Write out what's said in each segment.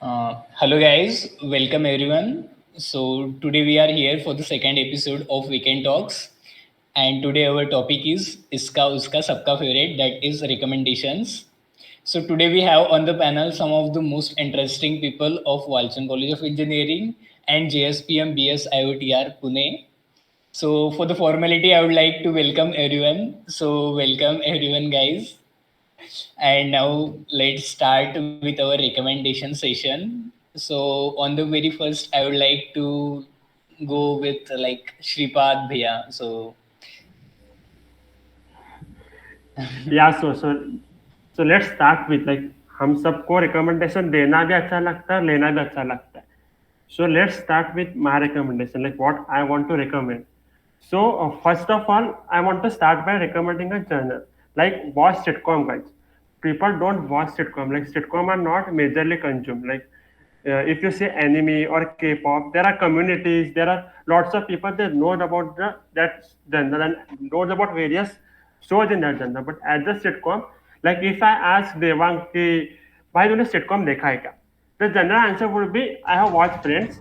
Hello guys, welcome everyone. So today we are here for the second episode of Weekend Talks, and today our topic is Iska Uska Sabka Favorite, that is recommendations. So today we have on the panel some of the most interesting people of Walchand College of Engineering and JSPM BS IOTR Pune. So for the formality, I would like to welcome everyone. So welcome everyone, guys. And now let's start with our recommendation session. So on the very first, I would like to go with like Shripad Bhaiya. So या so let's start with like हम सबको recommendation देना भी अच्छा लगता है लेना भी अच्छा लगता है. So let's start with my recommendation, like what I want to recommend. So first of all, I want to start by recommending a genre. Like watch sitcom, guys. People don't watch sitcom. Like sitcom are not majorly consumed. Like if you say anime or K-pop, there are communities. There are lots of people that know about that genre and knows about various shows in that genre. But as a sitcom, like if I ask Devang कि भाई तूने sitcom देखा है क्या? The general answer would be I have watched Friends.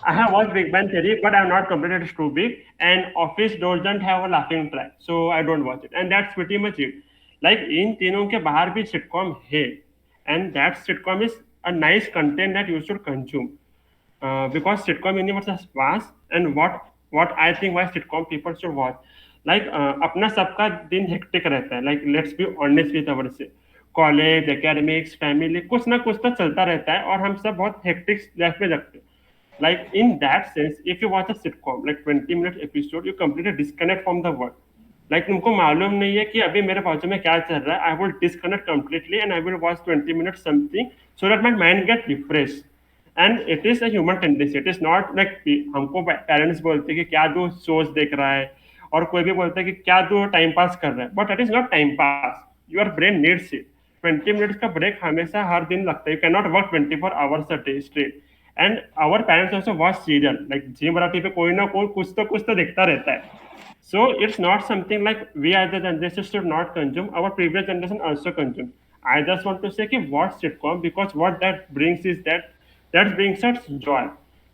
I have watched Big Bang Theory, but I have not completed It's Too Big. And Office doesn't have a laughing track, so I don't watch it. And that's pretty much it. Like इन तीनों के बाहर भी sitcom है, and that sitcom is a nice content that you should consume. Because sitcom universe is vast, and what I think why sitcom people should watch. Like अपना सबका दिन hectic रहता है. Like let's be honest with ourselves. College academics family कुछ ना कुछ तो चलता रहता है और हम सब बहुत हेक्टिक लाइफ में रखते हैं. Like in that sense, if you watch a sitcom like 20 minute episode, you completely disconnect from the world. Like तुमको मालूम नहीं है कि अभी मेरे बाजू में क्या चल रहा है. I will disconnect completely and I will watch 20 minutes something so that my mind get refreshed. And it is a human tendency. It is not like हमको पेरेंट्स बोलते हैं कि क्या तू शोज देख रहा है और कोई भी बोलता है कि क्या तू टाइम पास कर रहा है. But it is not time pass. Your brain needs it. 20 minutes का ब्रेक हमेशा हर दिन लगता है. You can not work 24 hours a day straight. And our parents also watch serial like Zee Marathi पे कोई ना कोई कुछ तो देखता रहता है. So it's not something like we as a generation should not consume. Our previous generation also consumed. I just want to say कि watch sitcom because what that brings is that brings us joy.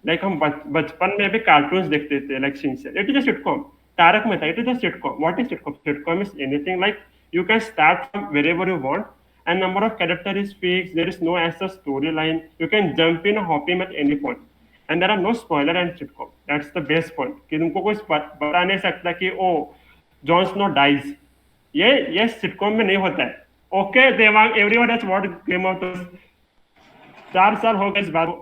Like हम बचपन में भी cartoons देखते थे like Shinchan. It is a sitcom. Tarak Mehta. It is a sitcom. What is sitcom? Sitcom is anything like you can start from wherever you want. And number of character is fixed. There is no as a storyline. You can jump in or hop in at any point. And there are no spoiler and sitcom. That's the best point कि तुमको कोई बता नहीं सकता कि oh Jon Snow dies. ये sitcom में नहीं होता है. Okay Devang everyone has what Game of Thrones. 4 साल हो गए इस बात को.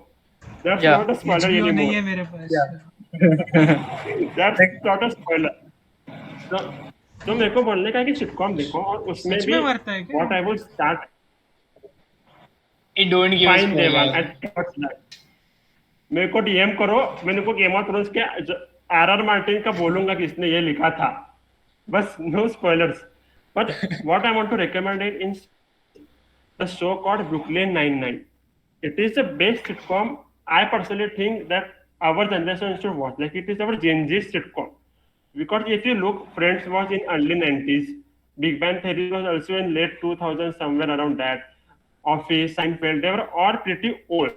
That's Yeah, not a spoiler HBO नहीं एनीमोर. है मेरे पास. yeah. That's Like, not a spoiler. तो तो मेरे को बोलने का है कि सिटकॉम देखो और उसमें सच भी में मरता है क्या? What I will start. it don't give fine Devang spoiler. मेरे को डीएम करो. मैंने को गेम ऑफ थ्रोन्स के आर मार्टिन का बोलूंगा कि इसने ये लिखा था. बस no spoilers. But what I want to recommend it in the show called Brooklyn 99. It is the best sitcom. I personally think that our generation should watch. Like it is our Gen Z sitcom. Because if you look, Friends was in early 90s. Big Bang Theory was also in late 2000s, somewhere around that. Office, Seinfeld, they were all pretty old.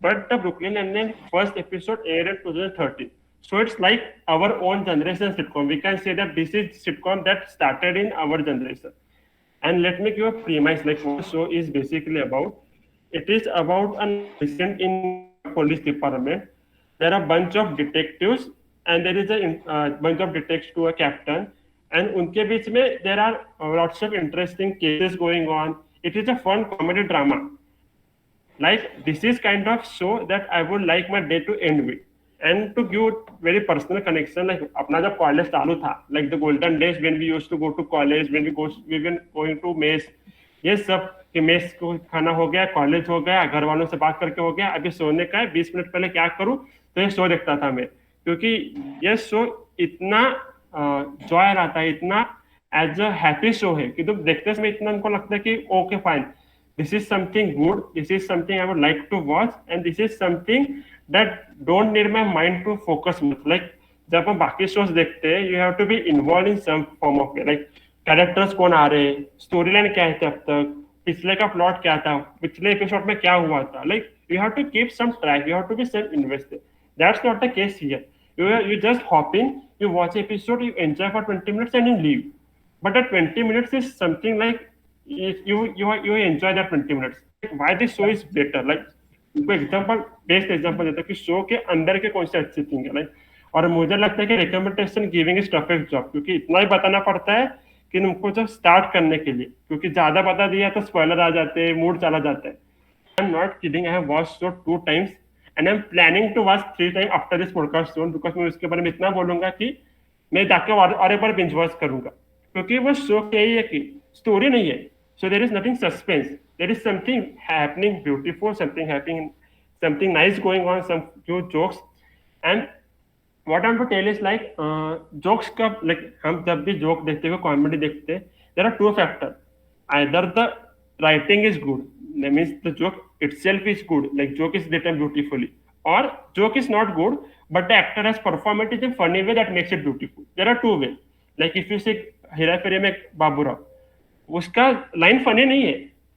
But the Brooklyn Nine-Nine first episode aired in 2013. So it's like our own generation sitcom. We can say that this is sitcom that started in our generation. And let me give a premise like what the show is basically about. It is about an incident in police department. There are a bunch of detectives and there is a bunch of detectives to a captain. And उनके बीच में there are lots of interesting cases going on. It is a fun comedy drama. Like this is kind of show that I would like my day to end with. And to give very personal connection, like अपना जब college चालू था, like the golden days when we used to go to college, when we were going to mess, ये सब कि mess को खाना हो गया, कॉलेज हो गया, घर वालों से बात करके हो गया, अभी सोने का है, 20 मिनट पहले क्या करूं. तो ये शो देखता था मैं, क्योंकि ये शो इतना जॉय लाता है, इतना एज अ हैप्पी शो है कि तुम देखते समय इतना उनको लगता है कि okay fine, this is something good, this is something I would like to watch, and this is something that don't need my mind to focus much. Like जब हम बाकी शोज देखते हैं, you have to be involved in some form of way. Like characters कौन आ रहे हैं, story line क्या है अब तक, पिछले का प्लॉट क्या था, पिछले एपिसोड में क्या हुआ था. Like you have to keep some track, you have to be self invested. That's not the case here. You just hop in, you watch episode, you enjoy for 20 minutes and you leave. But that 20 minutes is something like you enjoy that 20 minutes. Why this show is better? Like example, best example देता है कि show के अंदर के कौन से अच्छी thing है. लाइक और मुझे लगता है कि recommendation giving is toughest job, क्योंकि इतना ही बताना पड़ता है कि उनको जब स्टार्ट करने के लिए, क्योंकि ज्यादा बता दिया तो स्पॉइलर आ जाते हैं, मूड चला जाता है. आई am not kidding, I have watched show 2 times and I'm planning to watch 3 times after this podcast soon, because मैं उसके बारे में इतना बोलूंगा कि मैं जाके और एक बार बिंज वॉच करूंगा, क्योंकि वो शो यही है कि स्टोरी नहीं है. So there is nothing suspense. There is something happening beautiful, something nice going on, some few jokes. And what I want to tell is like jokes का, like हम जब भी joke देखते हैं, comedy देखते हैं, there are 2 factors. Either the writing is good, that means the joke itself is good, like joke is written beautifully, or joke is not good, but the actor has performed it in a funny way that makes it beautiful. There are 2 ways. Like if you see Hera फेरी में बाबूराव, उसका line funny नहीं है,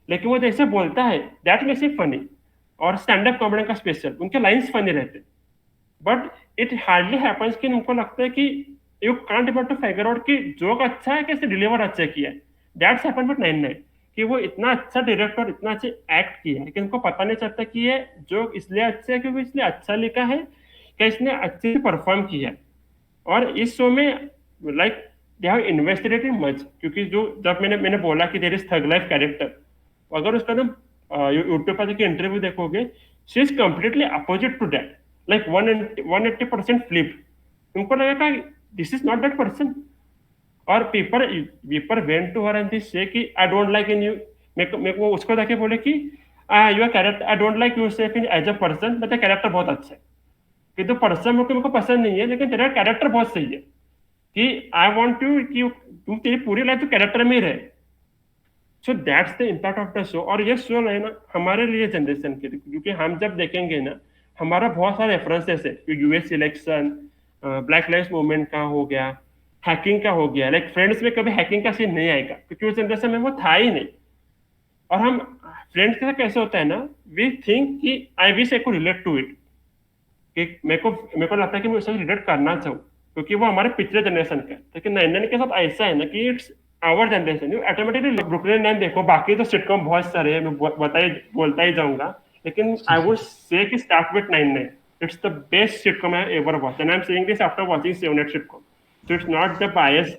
लेकिन वो जैसे बोलता है that makes it funny. और स्टैंड अप कॉमेडी का स्पेशल, उनके लाइंस फनी रहते, बट इट हार्डली हैपेंस कि उनको लगता है कि you can't able to figure out कि जोक अच्छा है, कैसे डिलीवर अच्छा किया है. दैट्स हैपन विद 99 कि वो इतना अच्छा डायरेक्टर, इतना अच्छे एक्ट किया है, लेकिन उनको पता नहीं चलता कि ये जोक इसलिए अच्छा है क्योंकि इसलिए अच्छा लिखा है, क्या इसने अच्छे से परफॉर्म किया है. और इस शो में like they have invested in much, क्योंकि जो जब मैंने बोला कि there is thug life character, अगर उसका तुम यूट्यूब पर जाके इंटरव्यू देखोगे, she is completely opposite to that, like 180% flip. तुमको लगेगा this is not that person. और people went to her and this से कि I don't like in you. मेरे को उसको जाके बोले कि your character, I don't like you self in as a person, but character बहुत अच्छा है. कि तो पर्सन मेरे को पसंद नहीं है, लेकिन तेरा कैरेक्टर बहुत सही है, कि आई वांट यू कि तुम तेरी पूरी लाइफ तो कैरेक्टर में ही रहे. So that's the impact of the show. और ये शो है ना हमारे लिए जनरेशन के लिए, क्योंकि हम जब देखेंगे ना, हमारा बहुत सारे रेफरेंसेस है. US election, black lives movement का हो गया, हैकिंग का हो गया. लाइक फ्रेंड्स में कभी हैकिंग का सीन नहीं आएगा, क्योंकि उस जनरेशन में वो था ही नहीं. और हम फ्रेंड्स के साथ कैसे होता है ना, वी थिंक कि I wish I could relate to it, कि मेरे को लगता है कि मैं उससे रिलेट करना चाहूँ, क्योंकि वो हमारे पिछले जनरेशन का. लेकिन 99 के साथ ऐसा है ना कि it's our generation. You automatically Brooklyn nine देखो, बाकी तो सिटकॉम बहुत सारे हैं, मैं बोलता ही जाऊंगा, लेकिन आई वुड से कि start with 99. It's the best sitcom I ever watch, and I am saying this after watching 7-8 sitcom. So it's not the bias,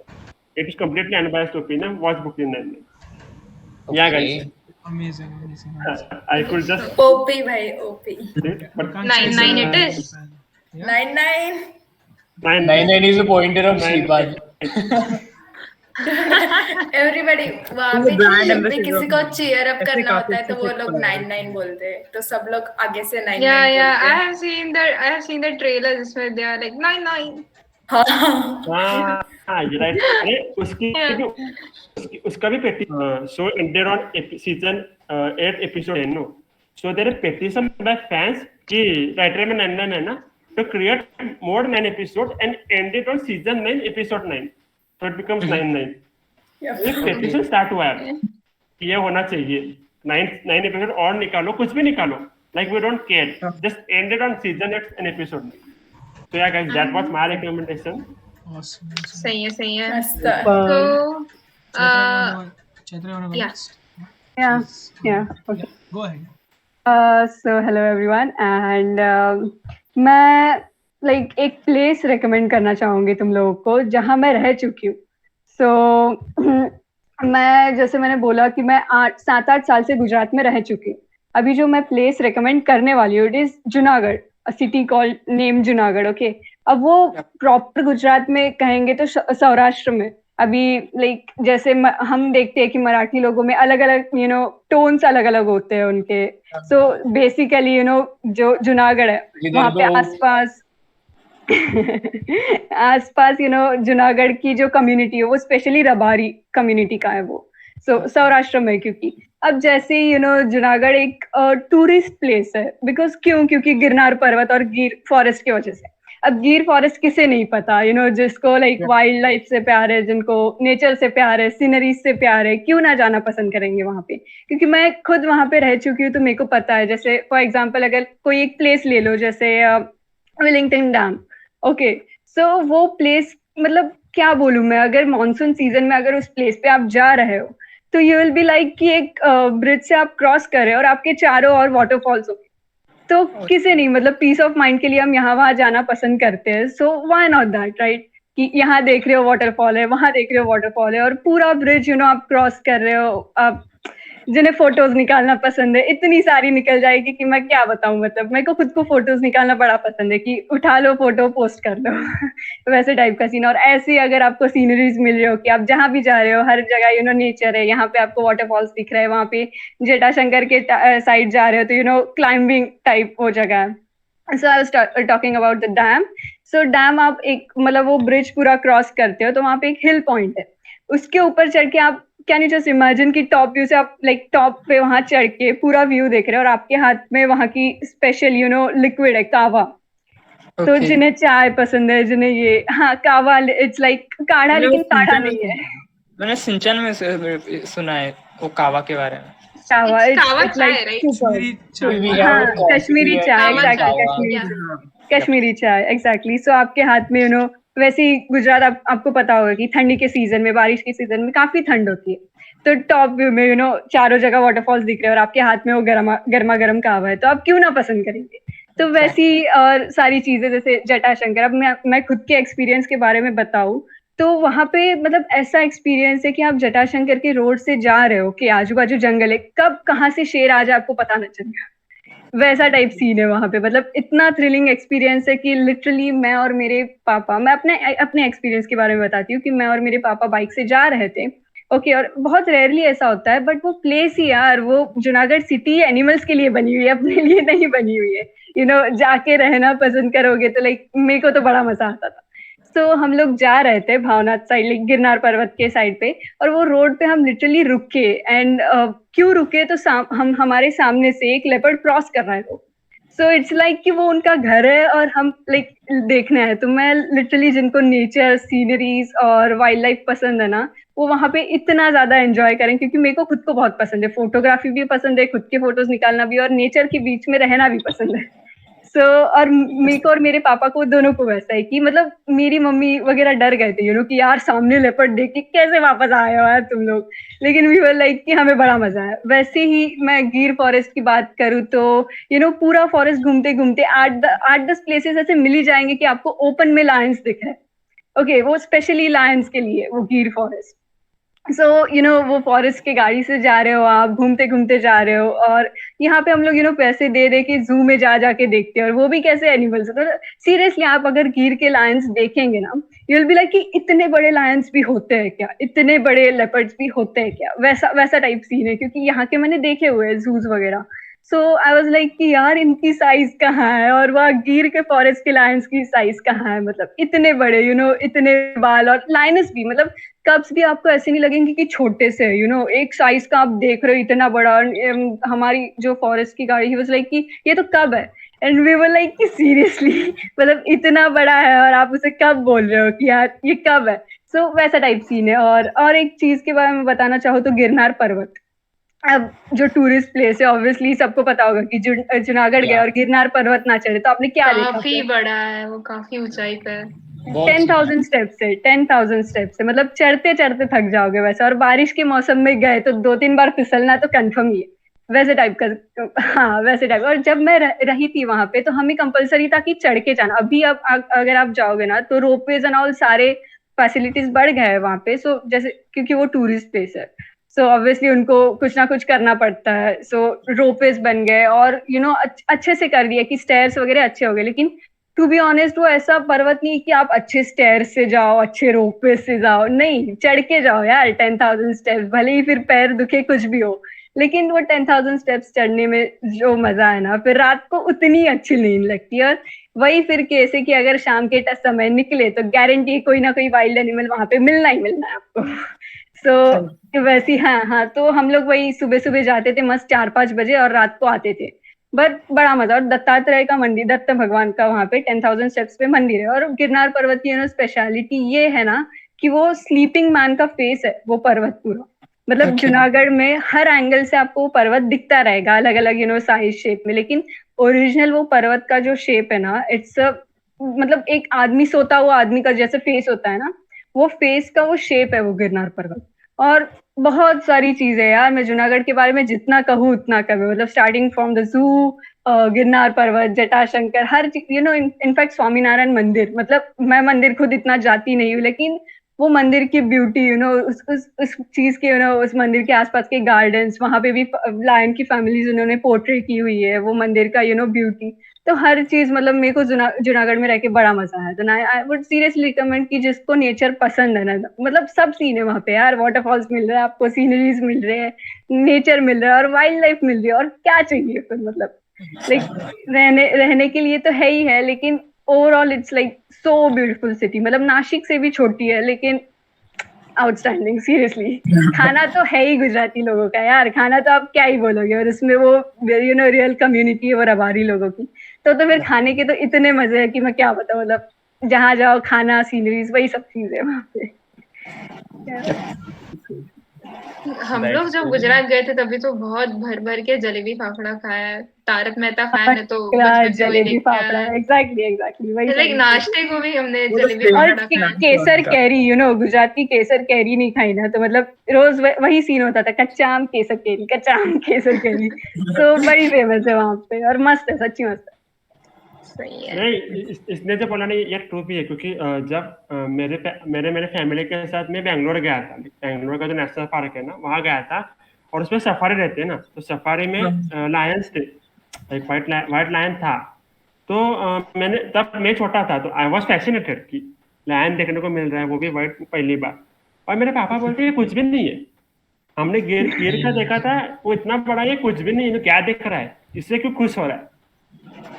it is completely unbiased opinion. Watch Brooklyn Nine-Nine. Okay. Yeah, guys. Amazing. I could just OP bhai, OP. but 9-9 it is. Yeah. 9-9. 99 is a pointer of Nine- Shripad. Everybody वहाँ पे जब भी किसी को cheer up ऐसे करना काफी होता है तो वो अच्छे लोग से 9-9 बोलते हैं, तो सब लोग आगे से 9-9 Yeah, yeah. बोलते I हैं. have seen the trailers where they are like 9-9. हाँ. हाँ, you're right. अरे उसका भी show ended on season 8 episode 10. No, so there is petition by fans कि writer में 9-9 है ना, to create more 9 episode and end it on season 9 episode 9, so it becomes 9-9. एक petition start हुआ है, ये होना चाहिए 9 episode और निकालो, कुछ भी निकालो, like we don't care, just end it on season 8 and episode 9. So yeah, guys, that was my recommendation. Awesome. सही है. मस्त. So, Chaitra, wanna go yeah. next? Yeah. Okay. Go ahead. So hello everyone, and मैं like एक place recommend करना चाहूँगी तुम लोगों को जहाँ मैं रह चुकी हूँ. So मैं जैसे मैंने बोला कि मैं 7-8 साल से गुजरात में रह चुकी हूँ. अभी जो मैं प्लेस recommend करने वाली हूँ, it is Junagadh, a city called named Junagadh. Okay. अब वो प्रॉपर गुजरात में कहेंगे तो सौराष्ट्र में. अभी लाइक जैसे हम देखते हैं कि मराठी लोगों में अलग अलग टोन्स अलग अलग होते हैं उनके. सो बेसिकली जो जुनागढ़ है वहाँ पे आसपास जुनागढ़ की जो कम्युनिटी है वो स्पेशली रबारी कम्युनिटी का है वो. सो सौराष्ट्र में, क्योंकि अब जैसे ही जुनागढ़ एक टूरिस्ट प्लेस है, बिकॉज क्योंकि गिरनार पर्वत और गिर फॉरेस्ट की वजह से. अब गिर फॉरेस्ट किसे नहीं पता, जिसको लाइक वाइल्ड लाइफ से प्यार है, जिनको नेचर से प्यार है, सीनरीज से प्यार है, क्यों ना जाना पसंद करेंगे वहां पे। क्योंकि मैं खुद वहां पे रह चुकी हूँ तो मेरे को पता है। जैसे फॉर एग्जाम्पल अगर कोई एक प्लेस ले लो, जैसे विलिंगटन डैम, ओके, सो वो प्लेस मतलब क्या बोलूं मैं, अगर मानसून सीजन में अगर उस प्लेस पे आप जा रहे हो तो यू विल बी लाइक कि एक ब्रिज से आप क्रॉस कर रहे हो और आपके चारों ओर वाटरफॉल्स हो, तो किसे नहीं, मतलब पीस ऑफ माइंड के लिए हम यहाँ वहां जाना पसंद करते हैं। So why not that, right? कि यहाँ देख रहे हो वाटरफॉल है, वहां देख रहे हो वाटरफॉल है, और पूरा ब्रिज आप क्रॉस कर रहे हो। आप जिन्हें फोटोज निकालना पसंद है, इतनी सारी निकल जाएगी कि मैं क्या बताऊं। मतलब मेरे को खुद को फोटोज निकालना बड़ा पसंद है कि उठा लो फोटो पोस्ट कर लो वैसे टाइप का सीन। और ऐसे अगर आपको सीनरीज मिल रही हो कि आप जहां भी जा रहे हो हर जगह नेचर है, यहाँ पे आपको वाटरफॉल्स दिख रहे हैं, वहां पे जटाशंकर के साइड जा रहे हो तो क्लाइंबिंग टाइप वो जगह है। So I was talking about the dam. So dam आप एक मतलब वो ब्रिज पूरा क्रॉस करते हो तो वहां पे एक हिल पॉइंट है, उसके ऊपर चढ़ के आप कैन यू जस्ट इमेजिन कि टॉप व्यू से आप लाइक टॉप पे वहां चढ़ के पूरा व्यू देख रहे हो और आपके हाथ में वहां की स्पेशल लिक्विड है, कावा। तो जिन्हें चाय पसंद है, जिन्हें ये कावा, इट्स लाइक काढ़ा, लेकिन काढ़ा नहीं है। मैंने सिंचन में सुना है वो कावा के बारे में। कावा, कावा इट्स चाय, लाइक right? कश्मीरी चाय। कश्मीरी चाय, एग्जैक्टली कश्मीरी चाय, एग्जैक्टली। सो आपके हाथ में वैसे ही गुजरात आपको पता होगा कि ठंडी के सीजन में, बारिश के सीजन में काफी ठंड होती है, तो टॉप व्यू में चारों जगह वाटरफॉल्स दिख रहे हैं और आपके हाथ में वो गर्मा गर्म कावा है, तो आप क्यों ना पसंद करेंगे। तो वैसी और सारी चीजें, जैसे जटाशंकर। अब मैं खुद के एक्सपीरियंस के बारे में बताऊं तो वहां पे मतलब ऐसा एक्सपीरियंस है कि आप जटाशंकर के रोड से जा रहे हो कि आजू बाजू जंगल है, कब कहाँ से शेर आ जाए आपको पता न चलेगा, वैसा टाइप सीन है वहां पे। मतलब इतना थ्रिलिंग एक्सपीरियंस है कि लिटरली मैं और मेरे पापा, मैं अपने एक्सपीरियंस के बारे में बताती हूँ कि मैं और मेरे पापा बाइक से जा रहे थे, ओके, और बहुत रेयरली ऐसा होता है, बट वो प्लेस ही यार, वो जूनागढ़ सिटी एनिमल्स के लिए बनी हुई है, अपने लिए नहीं बनी हुई है। जाके रहना पसंद करोगे तो लाइक मेरे को तो बड़ा मजा आता था। तो हम लोग जा रहे थे भावनाथ साइड, गिरनार पर्वत के साइड पे, और वो रोड पे हम लिटरली रुके। एंड क्यों रुके, तो हमारे सामने से एक लेपर्ड क्रॉस कर रहा है वो। सो इट्स लाइक कि वो उनका घर है और हम लाइक देखना है। तो मैं लिटरली, जिनको नेचर, सीनरीज और वाइल्ड लाइफ पसंद है ना, वो वहां पे इतना ज्यादा एंजॉय करें, क्योंकि मेरे को खुद को बहुत पसंद है, फोटोग्राफी भी पसंद है, खुद के फोटोज निकालना भी, और नेचर के बीच में रहना भी पसंद है। सो और मेरे को और मेरे पापा को दोनों को वैसा है कि मतलब मेरी मम्मी वगैरह डर गए थे कि यार सामने लेपर्ड देख के कैसे वापस आए हो यार तुम लोग, लेकिन वी वर लाइक कि हमें बड़ा मजा आया। वैसे ही मैं गिर फॉरेस्ट की बात करूँ तो पूरा फॉरेस्ट घूमते घूमते 8-10 प्लेसेस ऐसे मिल ही जाएंगे कि आपको ओपन में लायंस दिख रहे हैं, ओके, वो स्पेशली लायंस के लिए वो गिर फॉरेस्ट। सो वो फॉरेस्ट के गाड़ी से जा रहे हो, आप घूमते घूमते जा रहे हो, और यहाँ पे हम लोग पैसे दे दे के जू में जा जाके देखते हैं, और वो भी कैसे एनिमल्स। तो सीरियसली आप अगर गिर के लायंस देखेंगे ना, यू विल बी लाइक कि इतने बड़े लायंस भी होते हैं क्या, इतने बड़े लेपर्ड्स भी होते हैं क्या, वैसा टाइप सीन है। क्योंकि यहाँ के मैंने देखे हुए हैं जूज वगैरह। सो आई वाज लाइक कि यार इनकी साइज कहाँ है, और वहाँ गिर के फॉरेस्ट के लायंस की साइज कहाँ है। मतलब इतने बड़े, इतने बाल, और लायंस भी मतलब कब्स भी आपको ऐसे नहीं लगेंगे कि छोटे से, एक साइज का आप देख रहे हो इतना बड़ा। हमारी जो फॉरेस्ट की गाड़ी, ही वाज लाइक कि ये तो कब है, एंड वी वर लाइक कि सीरियसली मतलब इतना बड़ा है और आप उसे कब बोल रहे हो कि यार ये कब है। सो वैसा टाइप सीन है। और एक चीज के बारे में बताना चाहो तो गिरनार पर्वत, अब जो टूरिस्ट प्लेस है, ऑब्वियसली सबको पता होगा कि जूनागढ़ गए और गिरनार पर्वत ना चढ़े तो आपने क्या देखा? काफी बड़ा है वो, काफी ऊंचाई पे है। 10,000 स्टेप्स है, 10,000 स्टेप्स है, मतलब चढ़ते चढ़ते थक जाओगे वैसे। और बारिश के मौसम में गए तो 2-3 बार फिसलना तो कंफर्म ही है, वैसे टाइप का। हाँ, वैसे टाइप। और जब मैं रही थी वहां पे तो हमें कंपलसरी था कि चढ़ के जाना। अभी अब अगर आप जाओगे ना तो रोपवेज एंड ऑल सारे फैसिलिटीज बढ़ गए हैं वहां पे। सो जैसे क्योंकि वो टूरिस्ट प्लेस है, सो ऑब्वियसली उनको कुछ ना कुछ करना पड़ता है। सो रोपवेज बन गए और अच्छे से कर दिया कि स्टेयर्स वगैरह अच्छे हो गए। लेकिन टू बी ऑनेस्ट वो ऐसा पर्वत नहीं कि आप अच्छे स्टेयर से जाओ, अच्छे रोपवे से जाओ, नहीं, चढ़ के जाओ यार 10,000 स्टेप्स, भले ही फिर पैर दुखे कुछ भी हो, लेकिन वो 10,000 स्टेप्स चढ़ने में जो मजा है ना, फिर रात को उतनी अच्छी नींद लगती है। और वही फिर कैसे कि अगर शाम के समय निकले तो गारंटी कोई ना कोई वाइल्ड एनिमल वहां पे मिलना ही मिलना है आपको। सो वैसे हाँ, तो हम लोग वही सुबह सुबह जाते थे मस्त 4-5 बजे और रात को आते थे। बट बड़ा मजा। और दत्तात्रेय का मंदिर, दत्त भगवान का वहाँ पे 10,000 स्टेप्स पे मंदिर है। और गिरनार पर्वत की स्पेशलिटी ये है ना कि वो स्लीपिंग मैन का फेस है वो पर्वत पूरा। मतलब Okay. जूनागढ़ में हर एंगल से आपको पर्वत दिखता रहेगा अलग अलग साइज शेप में, लेकिन ओरिजिनल वो पर्वत का जो शेप है ना, इट्स मतलब एक आदमी सोता हुआ आदमी का जैसे फेस होता है ना, वो फेस का वो शेप है वो गिरनार पर्वत। और बहुत सारी चीजें यार, मैं जूनागढ़ के बारे में जितना कहूँ उतना कम है। मतलब starting from the zoo, Girnar पर्वत, जटाशंकर, हर चीज इनफैक्ट स्वामीनारायण मंदिर। मतलब मैं मंदिर खुद इतना जाती नहीं हूँ, लेकिन वो मंदिर की ब्यूटी उस चीज के उस मंदिर के आसपास के गार्डन्स, वहां पे भी लायन की फैमिलीज उन्होंने पोर्ट्रेट की हुई है, वो मंदिर का ब्यूटी। तो हर चीज मतलब मेरे को जूनागढ़ में रह के बड़ा मजा आया। तो आई वुड सीरियसली रिकमेंड कि जिसको नेचर पसंद है ना, मतलब सब सीन है वहाँ पे यार, वाटरफॉल्स मिल रहा है आपको, सीनरीज मिल रहे हैं, नेचर मिल रहा है और वाइल्ड लाइफ मिल रही है, और क्या चाहिए फिर। मतलब लाइक रहने के लिए तो है ही है, लेकिन overall it's like so beautiful city. मतलब नासिक से भी छोटी है, लेकिन आउटस्टैंडिंग सीरियसली। खाना तो है ही गुजराती लोगों का यार, खाना तो आप क्या ही बोलोगे। और उसमें वो रियल कम्युनिटी है वो रबारी लोगों की, तो फिर खाने के तो इतने मजे है कि मैं क्या बताऊं। मतलब जहाँ जाओ खाना, सीनरीज, वही सब चीजें वहाँ पे। हम लोग जब गुजरात गए थे तभी तो बहुत भर भर के जलेबी फाफड़ा खाया है। तारक मेहता फैन है तो बचपन से वही जलेबी देखते फाफड़ा, हैं। एग्जैक्टली वही लाइक सारी नाश्ते को भी हमने वो तो जलेबी same और फाफड़ा खाया। केसर कैरी, गुजराती केसर कैरी नहीं खाई ना, तो मतलब रोज वही सीन होता था, कच्चा आम केसर कैरी, कच्चा आम केसर कैरी। तो बड़ी फेमस है वहां पे, और मस्त है, सच्ची मस्त है। सही है। नहीं, इसने जो बोला ना ये ट्रू भी है, क्योंकि जब मेरे फैमिली के साथ मैं बैंगलोर गया था। बैंगलोर का जो नेशनल पार्क है ना, वहाँ गया था। और उसमें सफारी रहते हैं ना, तो सफारी में लायंस थे, एक व्हाइट लायन था। तो तब मैं छोटा था, तो आई वॉज फैसिनेटेड कि लायन देखने को मिल रहा है, वो भी व्हाइट, पहली बार। और मेरे पापा बोलते हैं ये कुछ भी नहीं है, हमने गिर का देखा था, वो इतना बड़ा, ये कुछ भी नहीं है, तो क्या देख रहा है, इससे क्यों खुश हो रहा है।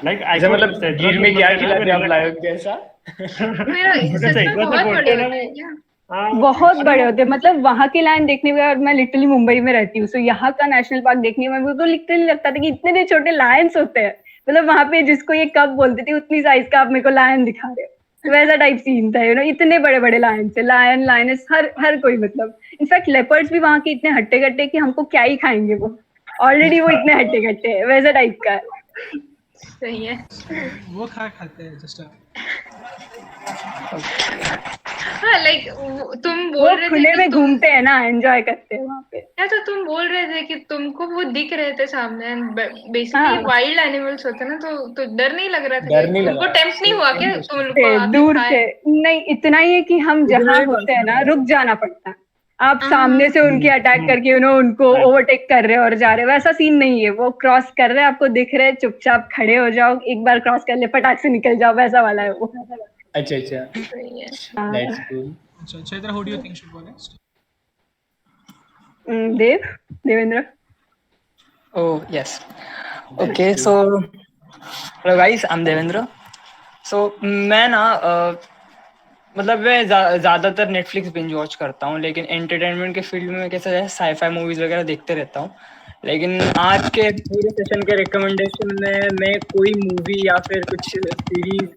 लाइक आई मतलब गिर में क्या खिलाते आप लायन जैसा? मेरा सच में बहुत बड़े होते हैं क्या? बहुत बड़े होते हैं। मतलब वहां के लायन देखने में, और मैं लिटरली मुंबई में रहती हूँ, तो यहाँ का नेशनल पार्क देखने में मुझे तो लिटरली लगता था कि इतने इतने छोटे लायंस होते हैं। मतलब वहां पे जिसको ये कब बोलते थे, उतनी साइज का आप मेरे को लायन दिखा रहे हो, वैसा टाइप सीन था। इतने बड़े बड़े लायन थे, लायन, लायनस, हर कोई। मतलब इनफैक्ट लेपर्ड्स भी वहां के इतने हट्टे कट्टे कि हमको क्या ही खाएंगे वो, ऑलरेडी वो इतने हट्टे कट्टे है, वैसा टाइप का है। सही है। वो खाते हैं जस्ट। हाँ लाइक तुम बोल वो रहे थे खुले कि में तुम घूमते हैं ना, एंजॉय करते हैं वहां पे। या तो तुम बोल रहे थे कि तुमको वो दिख रहे थे सामने। बेसिकली हाँ, वाइल्ड एनिमल्स होते हैं ना, तो डर नहीं लग रहा था? डर नहीं तुमको लगा? टेम्प्ट नहीं हुआ क्या तुम लोग को से आके दूर खाए? से नहीं, इतना ही है कि हम इतना जहाँ ही होते हैं ना, बात है। रुक जाना पड़ता है। आप हाँ, सामने से उनके अटैक करके उनको ओवरटेक कर रहे हो और जा रहे हो, वैसा सीन नहीं है। वो क्रॉस कर रहे हैं, आपको दिख रहे हैं, चुपचाप खड़े हो जाओ, एक बार क्रॉस कर ले, फटाक से निकल जाओ, वैसा वाला है वो। अच्छा अच्छा, सही है। That's cool. अच्छा, Chaitra, who do you think should go next? Devendra. Oh, yes. Okay, so hello guys, I'm Devendra. So मैं ना मतलब मैं ज़्यादातर नेटफ्लिक्स बिंज वॉच करता हूँ, लेकिन एंटरटेनमेंट के फील्ड में कैसा है, साईफाई मूवीज़ वगैरह देखते रहता हूँ। लेकिन आज के पूरे सेशन के रिकमेंडेशन में मैं कोई मूवी या फिर कुछ series,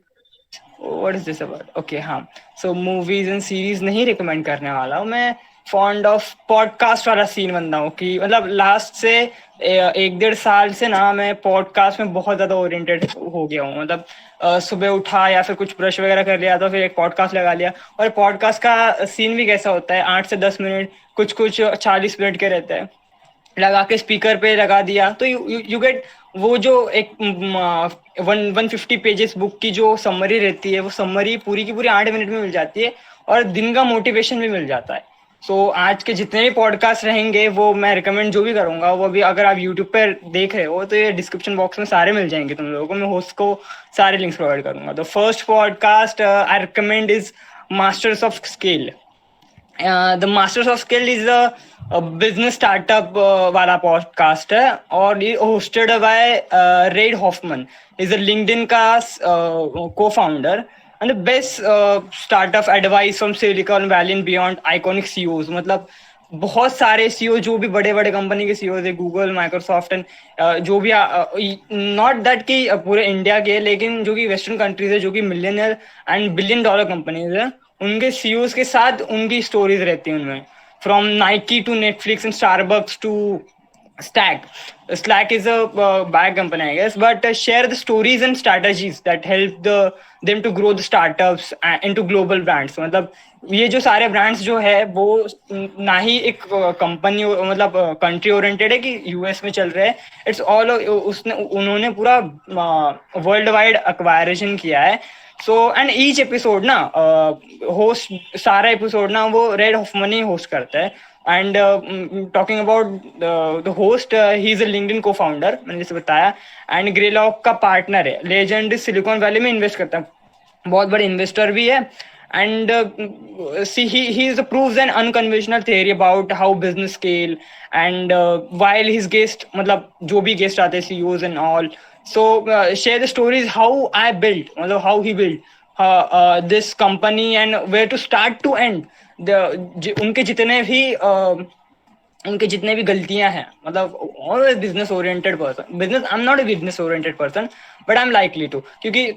what is this about, okay हाँ, सो मूवीज एंड सीरीज नहीं रिकमेंड करने वाला हूँ। मैं फॉन्ड ऑफ पॉडकास्ट वाला सीन बंदा हूँ कि मतलब लास्ट से 1-1.5 साल से ना मैं पॉडकास्ट में बहुत ज़्यादा ओरिएंटेड हो गया हूँ। मतलब सुबह उठा या फिर कुछ ब्रश वगैरह कर लिया तो फिर एक पॉडकास्ट लगा लिया। और पॉडकास्ट का सीन भी कैसा होता है, 8 से 10 मिनट, कुछ 40 मिनट के रहते हैं, लगा के स्पीकर पे लगा दिया तो यू गेट वो जो एक 150 पेजेस बुक की जो समरी रहती है, वो समरी पूरी की पूरी 8 मिनट में मिल जाती है और दिन का मोटिवेशन भी मिल जाता है। सो आज के जितने भी पॉडकास्ट रहेंगे वो मैं रिकमेंड जो भी करूंगा वो भी, अगर आप यूट्यूब पर देख रहे हो तो ये डिस्क्रिप्शन बॉक्स में सारे मिल जाएंगे तुम लोगों को। मैं होस्ट को सारे लिंक्स प्रोवाइड करूंगा। The first podcast I recommend is masters of scale. The Masters of Skill is a business startup वाला पॉडकास्ट है और ये hosted by Reid Hoffman. Is a LinkedIn का co-founder and the best startup advice from Silicon Valley and beyond, iconic CEOs. मतलब बहुत सारे CEO जो भी बड़े बड़े कंपनी के सीईओ थे, गूगल, माइक्रोसॉफ्ट एंड जो भी, नॉट दैट कि पूरे इंडिया के, लेकिन जो कि वेस्टर्न कंट्रीज है, जो कि millionaire and billion dollar companies है, उनके सीईओ के साथ उनकी स्टोरीज रहती हैं उनमें, from Nike to Netflix and Starbucks to Stack. Slack is a bag company, I guess, but share the stories and strategies that help them to grow the startups into global brands. मतलब ये जो सारे brands जो है वो ना ही एक company मतलब कंट्री ओरिएंटेड है कि यूएस में चल रहे हैं, इट्स ऑल उसने उन्होंने पूरा वर्ल्ड वाइड एक्वायरेशन किया है. सो एंड ईच एपिसोड ना होस्ट सारा एपिसोड ना वो रेड हॉफमन ही होस्ट करता है. And talking about the host, he is a LinkedIn co founder, मैंने जैसे बताया, एंड ग्रेलॉक का पार्टनर है. लेजेंड सिलिकॉन वैली में इन्वेस्ट करता है, बहुत बड़े इन्वेस्टर भी है. And see he is proves an unconventional theory about how business scale. And while his guest, मतलब जो भी गेस्ट आते हैं, CEOs and all, so share the stories how I build, मतलब how he build this company and where to start to end. उनके जितने भी गलतियां हैं, मतलब always business oriented person, business, I am not a business oriented person but I am likely to, क्योंकि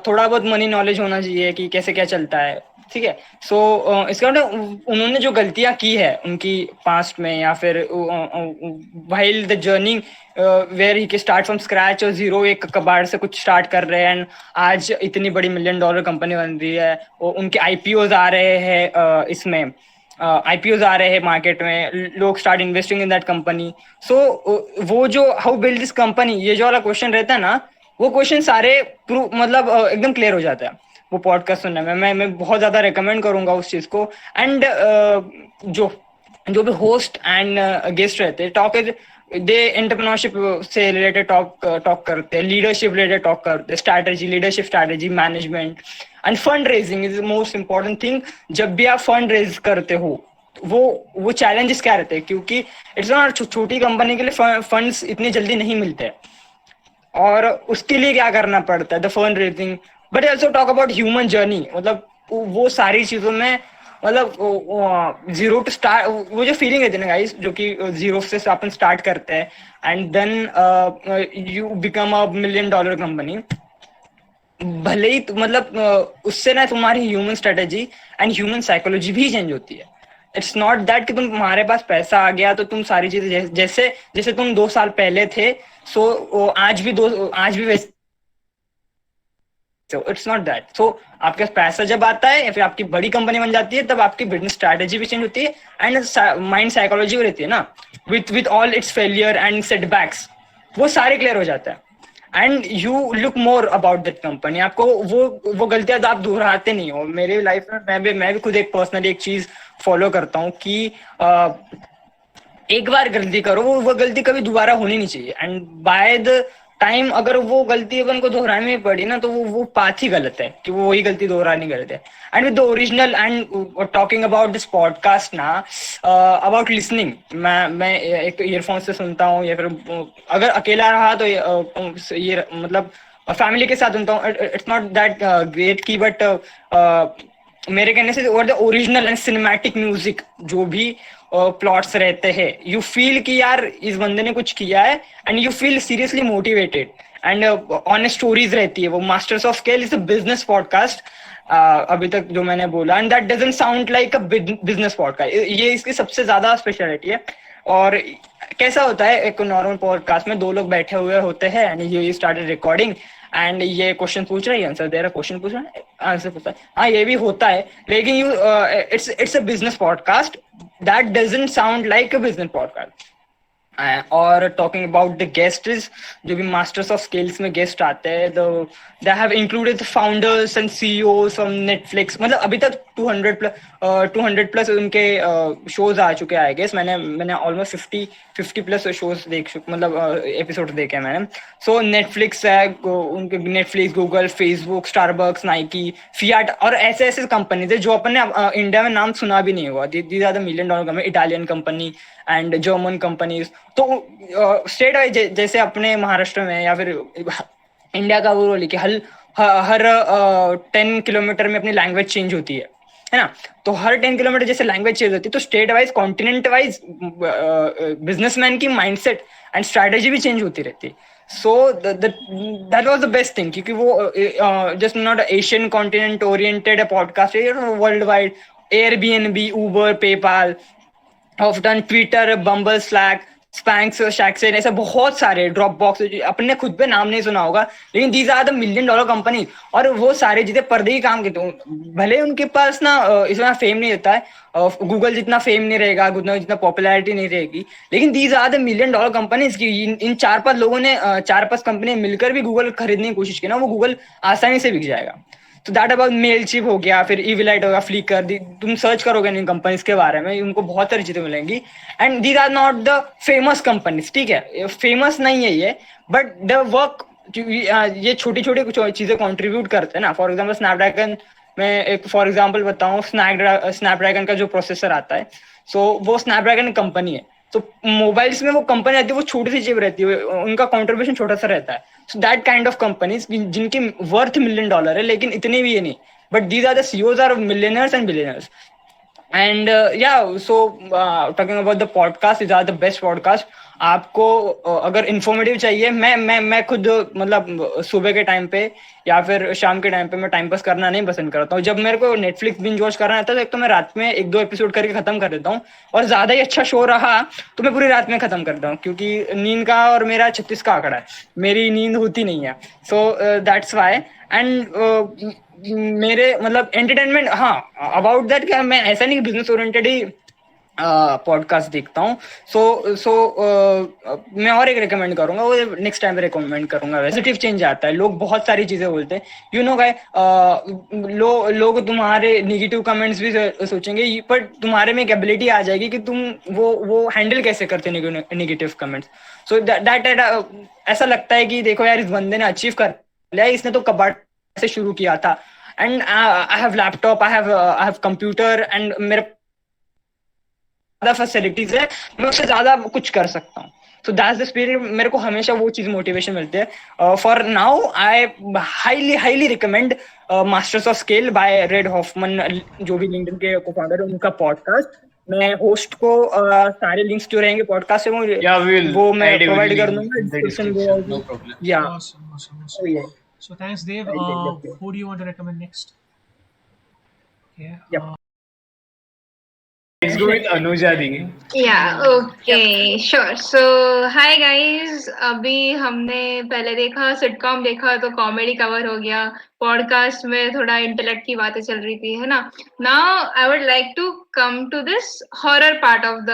थोड़ा बहुत मनी नॉलेज होना चाहिए कि कैसे क्या चलता है, ठीक है. सो इसका मतलब उन्होंने जो गलतियां की है उनकी पास्ट में, या फिर while the journey where he start from scratch और जीरो, एक कबाड़ से कुछ स्टार्ट कर रहे हैं एंड आज इतनी बड़ी $1 मिलियन कंपनी बन रही है. और उनके आईपीओज आ रहे हैं, इसमें आईपीओज आ रहे हैं मार्केट में, लोग start investing in that company. So वो जो हाउ बिल्ड दिस कंपनी, ये जो वाला क्वेश्चन रहता है ना, वो क्वेश्चन सारे मतलब एकदम क्लियर हो जाता है वो पॉडकास्ट सुनने में. मैं बहुत ज्यादा रिकमेंड करूंगा उस चीज को. एंड जो भी होस्ट एंड गेस्ट रहते हैं, टॉक इज दे एंटरप्रेन्योरशिप से रिलेटेड टॉक करते हैं, लीडरशिप रिलेटेड टॉक करते हैं, strategy, leadership strategy, management end fund raising is the most important thing. जब भी आप फंड रेज करते हो, वो चैलेंजेस क्या रहते हैं, क्योंकि इट्स नॉट, छोटी कंपनी के लिए फंड्स इतनी जल्दी नहीं मिलते और उसके लिए क्या करना पड़ता है, the fund raising. But also talk about human journey, मतलब वो सारी चीजों में, मतलब जीरो टू स्टार्ट, वो जो फीलिंग है ना गाइस, जो कि जीरो से अपन स्टार्ट करते हैं and then you become a $1 million company. भले ही मतलब उससे ना तुम्हारी human strategy and human psychology भी चेंज होती है. इट्स नॉट दैट कि तुम्हारे पास पैसा आ गया तो तुम सारी चीजें जैसे तुम 2 साल पहले थे, सो आज भी वैसे. So it's not that. So आपके पास पैसा जब आता है या फिर आपकी बड़ी कंपनी बन जाती है, तब आपकी बिजनेस स्ट्रैटेजी भी चेंज होती है एंड माइंड साइकोलॉजी भी रहती है ना, with all it's failure and setbacks, वो सारे क्लियर हो जाता है and you look more about that company. आपको वो गलतियां आप दोहराते नहीं हो. मेरी लाइफ में मैं भी खुद एक पर्सनली एक चीज फॉलो करता हूँ कि एक बार गलती करो, वो गलती कभी दोबारा होनी नहीं चाहिए. एंड बाय द टाइम अगर वो गलती अपन को दोहरानी पड़ी ना, तो वो पाथ ही गलत है कि वो वही गलती दोहरानी गलत है. And with the original and talking about this podcast ना, अबाउट लिसनिंग, मैं एक ईयरफोन से सुनता हूँ, या फिर अगर अकेला रहा तो ये मतलब फैमिली के साथ सुनता हूँ. इट्स नॉट दैट ग्रेट की, बट मेरे कहने से और the original and cinematic music, जो भी प्लॉट्स रहते हैं, यू फील कि यार इस बंदे ने कुछ किया है and you feel seriously motivated. And honest stories रहती है. वो masters of scale is a business podcast अभी तक जो मैंने बोला, and that doesn't sound like a business podcast. ये इसकी सबसे ज्यादा स्पेशलिटी है. और कैसा होता है, एक नॉर्मल पॉडकास्ट में 2 लोग बैठे हुए होते हैं and you started recording and ये क्वेश्चन पूछ रहा है, आंसर दे रहा है, क्वेश्चन पूछ रहा है, आंसर पूछता है. हाँ, ये भी होता है, लेकिन it's a business podcast that doesn't sound like a business podcast. और टॉकिंग अबाउट द गेस्ट्स, जो भी मास्टर्स ऑफ स्किल्स में गेस्ट आते हैं, they have included founders and CEOs from Netflix. मतलब अभी तक 200 प्लस उनके शोज आ चुके हैं, आई गेस. मैंने ऑलमोस्ट 50 प्लस शोज मतलब एपिसोड देखे हैं मैंने. सो नेटफ्लिक्स है, उनके Netflix, Google, Facebook, Starbucks, Nike, Fiat और ऐसे कंपनीज है जो अपन ने इंडिया में नाम सुना भी नहीं हुआ. These are the $1 million company, Italian company and German companies. तो स्टेट वाइज, जैसे अपने महाराष्ट्र में या फिर इंडिया का वो बोले कि हर 10 किलोमीटर में अपनी लैंग्वेज चेंज होती है. है ना। तो हर 10 किलोमीटर जैसे लैंग्वेज चेंज होती है, तो state wise continent wise businessman की माइंडसेट एंड स्ट्रैटेजी भी चेंज होती रहती है। So that was the best thing, क्योंकि वो just not Asian continent oriented podcast, world wide Airbnb, Uber, PayPal, ऑफ डन, ट्विटर, बम्बल, स्लैक, स्पैंक्स, शैक्सेन, ऐसे बहुत सारे, ड्रॉप बॉक्स, अपने खुद पे नाम नहीं सुना होगा, लेकिन these are the $1 million company. और वो सारे जितने पर्दे ही काम करते हैं, भले उनके पास ना इतना फेम नहीं होता है, गूगल जितना फेम नहीं रहेगा, जितना पॉपुलैरिटी नहीं रहेगी, लेकिन these are the $1 million companies की। इन 4-5 लोगों ने 4-5 कंपनी मिलकर भी गूगल खरीदने की कोशिश की ना, वो गूगल आसानी से बिक जाएगा। तो दैट अबाउट मेलचिप हो गया, फिर ईविलाइट होगा, फ्लिकर, तुम सर्च करोगे इन कंपनीज के बारे में, उनको बहुत सारी चीजें मिलेंगी। And these are not the famous companies, ठीक है, फेमस नहीं है ये, बट द वर्क, ये छोटी छोटी चीजें कंट्रीब्यूट करते हैं ना। फॉर एग्जाम्पल स्नैपड्रैगन में एक फॉर एग्जाम्पल बताऊं, स्नैपड्रैगन का जो प्रोसेसर आता है, सो वो स्नैपड्रैगन कंपनी है। तो मोबाइल्स में वो कंपनी रहती है, वो छोटी सी चिप रहती है, उनका कॉन्ट्रीब्यूशन छोटा सा रहता है। So that kind of companies जिनकी वर्थ $1 million है, लेकिन इतने भी ये नहीं, but these are the CEOs are millionaires and billionaires. And so talking about the podcast, is are the best podcast. आपको अगर इंफॉर्मेटिव चाहिए, मैं खुद मतलब सुबह के टाइम पे या फिर शाम के टाइम पे मैं टाइम पास करना नहीं पसंद करता हूँ। जब मेरे को नेटफ्लिक्स बिंज वॉच करना रहता है, तो एक तो मैं रात में 1-2 एपिसोड करके खत्म कर देता हूँ, और ज्यादा ही अच्छा शो रहा तो मैं पूरी रात में खत्म करता हूँ, क्योंकि नींद का और मेरा 36 का आंकड़ा है, मेरी नींद होती नहीं है। So that's why. एंड मेरे मतलब एंटरटेनमेंट, हाँ अबाउट दैट, क्या मैं ऐसा नहीं बिजनेस ओरिएंटेड ही पॉडकास्ट देखता हूँ। सो मैं और एक रिकमेंड करूंगा, वो नेक्स्ट टाइम रिकमेंड करूंगा। पॉजिटिव चेंज आता है, लोग बहुत सारी चीजें बोलते हैं, यू नो गाय, लोग तुम्हारे नेगेटिव कमेंट्स भी सोचेंगे, पर तुम्हारे में एक एबिलिटी आ जाएगी कि तुम वो हैंडल कैसे करते नेगेटिव कमेंट्स। सो दैट ऐसा लगता है कि देखो यार, इस बंदे ने अचीव कर लिया, इसने तो कबाट से शुरू किया था, and I have laptop, I have computer, and मेरे फैसिलिटीज है, मैं उससे ज्यादा कुछ कर सकता हूँ। So that's the spirit. मेरे को हमेशा वो चीज मोटिवेशन मिलती है। For now I highly recommend masters of scale bye red Hoffman, जो भी लिंक्डइन के को फाउंडर है, उनका पॉडकास्ट। मैं होस्ट को सारे लिंक्स जो रहेंगे पॉडकास्ट से वो मैं प्रोवाइड कर दूंगा डिस्क्रिप्शन में। No problem. या Awesome. So thanks, Dave. Who do you want to recommend next? Yeah. Yep. Let's go with Anuja Di. Yeah, okay, sure. So, hi guys. अभी हमने पहले देखा सिटकॉम देखा, तो कॉमेडी कवर हो गया, पॉडकास्ट में थोड़ा इंटेलेक्ट की बातें चल रही थी, है ना। Now I would like to come to this horror part of the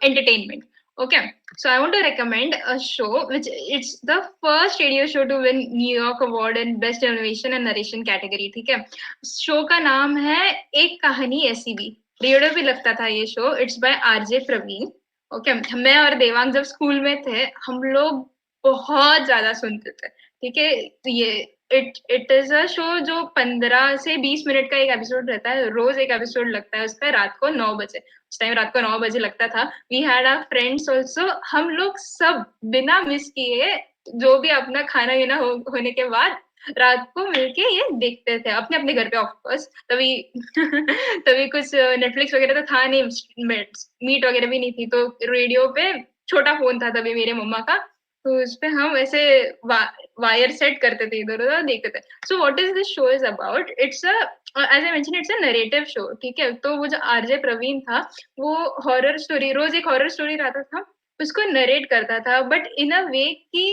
entertainment. Okay, so I want to recommend a show which it's the first radio show to win New York Award in Best Innovation and Narration category. ठीक है, show का नाम है एक कहानी ऐसी भी, radio पे लगता था ये शो। It's by RJ Praveen. Okay, मैं और देवांग जब स्कूल में थे, हम लोग बहुत ज्यादा सुनते थे। ठीक है, तो ये इट इज अ शो जो 15 से 20 मिनट का एक एपिसोड रहता है, रोज एक एपिसोड लगता है उसका, रात को 9 बजे। उस टाइम रात को 9 बजे लगता था। We had our friends also, हम लोग सब बिना मिस किए, जो भी अपना खाना पीना होने के बाद रात को मिलके ये देखते थे अपने अपने घर पे। ऑफकोर्स तभी तभी कुछ नेटफ्लिक्स वगैरह तो था नहीं, मीट वगैरह भी नहीं थी, तो रेडियो पे छोटा फोन था तभी मेरे मम्मा का, तो उस पे हम ऐसे वायर सेट करते थे, इधर उधर देखते थे। So what is this show is about, it's a as I mention it's a narrative show. ठीक है, तो वो जो आरजे प्रवीण था, वो हॉरर स्टोरी, रोज एक हॉरर स्टोरी रहता था, उसको नरेट करता था, बट इन अ वे कि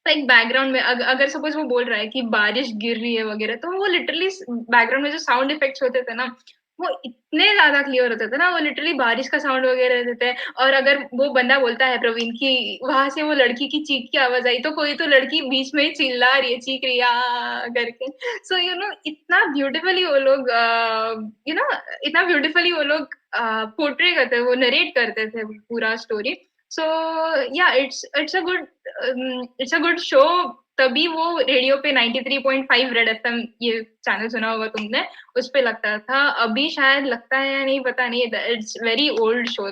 लाइक बैकग्राउंड में अगर सपोज वो बोल रहा है कि बारिश गिर रही है वगैरह, तो वो लिटरली बैकग्राउंड में जो साउंड इफेक्ट्स होते थे ना, वो इतने ज्यादा क्लियर होते थे ना, वो लिटरली बारिश का साउंड वगैरह देते हैं। और अगर वो बंदा बोलता है प्रवीण की वहां से वो लड़की की चीख की आवाज आई, तो कोई तो लड़की बीच में ही चिल्ला रही है, चीख रही है करके। सो यू नो इतना ब्यूटीफुली वो लोग इतना ब्यूटीफुली वो लोग पोर्ट्रे करते, वो नरेट करते थे पूरा स्टोरी। सो या इट्स अ गुड शो। तभी वो रेडियो पे 93.5 रेड एफएम, ये चैनल सुना होगा तुमने, उस पे लगता था। अभी शायद लगता है या नहीं पता नहीं, इट्स वेरी ओल्ड शो,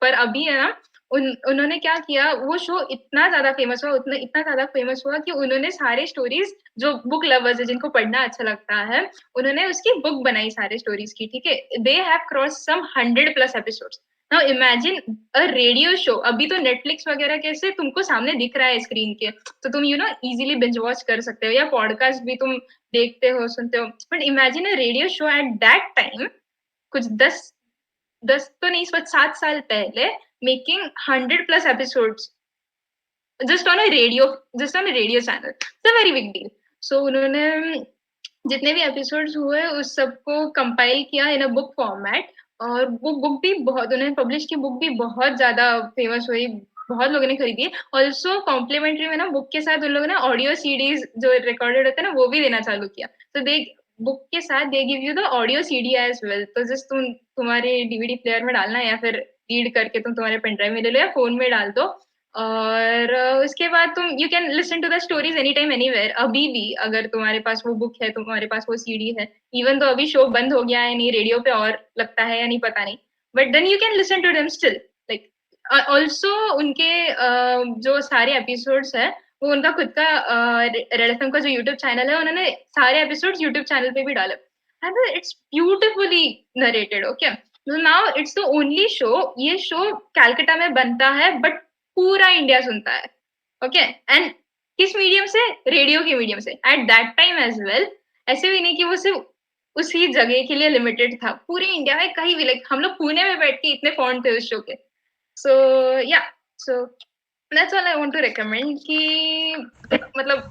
पर अभी है ना उन्होंने क्या किया, वो शो इतना ज्यादा फेमस हुआ, इतना ज्यादा फेमस हुआ कि उन्होंने सारे स्टोरीज, जो बुक लवर्स है जिनको पढ़ना अच्छा लगता है, उन्होंने उसकी बुक बनाई सारे स्टोरीज की, ठीक है। They have cross some 100+ episodes. Now imagine a radio show. अभी तो नेटफ्लिक्स वगैरह कैसे तुमको सामने दिख रहा है स्क्रीन के, तो तुम इजीली बिंज वॉच कर सकते हो, या पॉडकास्ट भी तुम देखते हो, सुनते हो। But imagine a radio show at that time, कुछ 10 तो नहीं, 7 साल पहले, making 100+ episodes just on a radio channel. It's a very big deal. So उन्होंने जितने भी एपिसोड्स हुए उस सबको कंपाइल किया इन अ बुक फॉर्मेट, और वो बुक भी बहुत, उन्होंने पब्लिश की बुक भी बहुत ज्यादा फेमस हुई, बहुत लोगों ने खरीदी। ऑल्सो कॉम्प्लीमेंट्री में ना बुक के साथ उन लोगों ने ऑडियो सीडीज जो रिकॉर्डेड होते हैं ना, वो भी देना चालू किया। तो दे बुक के साथ they give you the audio CD as well. तो जस्ट तुम्हारे डीवीडी प्लेयर में डालना, या फिर रीड करके तुम तुम्हारे पेन ड्राइव में ले लो, या फोन में डाल दो, और उसके बाद तुम you can listen to the stories any time anywhere. अभी भी अगर तुम्हारे पास वो बुक है, तुम्हारे पास वो सीडी है, इवन तो अभी शो बंद हो गया है, नहीं रेडियो पे और लगता है या नहीं पता नहीं, but then you can listen to them still. Like also उनके जो सारे एपिसोड्स है, वो उनका खुद का रेड एफएम का जो यूट्यूब चैनल है, उन्होंने सारे एपिसोड्स यूट्यूब चैनल पे भी डाले, and it's beautifully narrated. Okay, now it's the only show, ये शो कैलकाटा में बनता है, बट पूरा इंडिया सुनता है। ओके, एंड किस मीडियम से? रेडियो के मीडियम से, at that time as well. ऐसे भी नहीं कि वो सिर्फ उसी जगह के लिए लिमिटेड था, पूरे इंडिया में कहीं भी। लाइक हम लोग पुणे में बैठ के इतने फॉन्ट थे उस शो के। So yeah, so that's all I want to recommend कि मतलब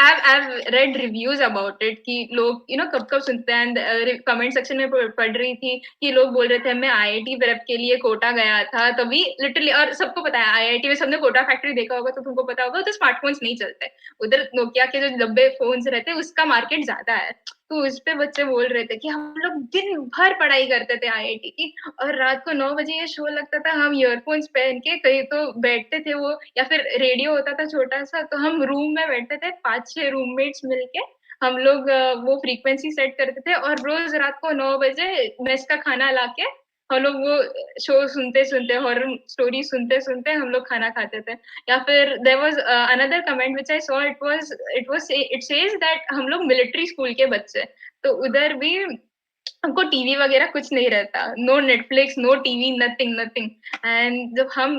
I've read reviews about it कि लोग कब सुनते हैं। कमेंट सेक्शन में पढ़ रही थी कि लोग बोल रहे थे मैं IIT प्रेप के लिए कोटा गया था तभी, लिटरली। और सबको पता है IIT में, सबने कोटा फैक्ट्री देखा होगा तो तुमको पता होगा, तो स्मार्टफोन्स नहीं चलते उधर, नोकिया के जो डब्बे फोन्स रहते हैं उसका मार्केट ज्यादा है। तो उस पे बच्चे बोल रहे थे कि हम लोग दिन भर पढ़ाई करते थे IIT की, और रात को 9 बजे ये शो लगता था, हम ईयरफोन्स पहन के कहीं तो बैठते थे वो, या फिर रेडियो होता था छोटा सा, तो हम रूम में बैठते थे 5-6 रूममेट्स मिलके, हम लोग वो फ्रीक्वेंसी सेट करते थे, और रोज रात को 9 बजे मेस का खाना लाके हम लोग वो शो सुनते सुनते, हॉरर स्टोरी सुनते सुनते हम लोग खाना खाते थे। या फिर there was another comment which I saw, it says that हम लोग मिलिट्री स्कूल के बच्चे, तो उधर भी हमको टीवी वगैरह कुछ नहीं रहता, no Netflix, no TV, nothing nothing. And जब हम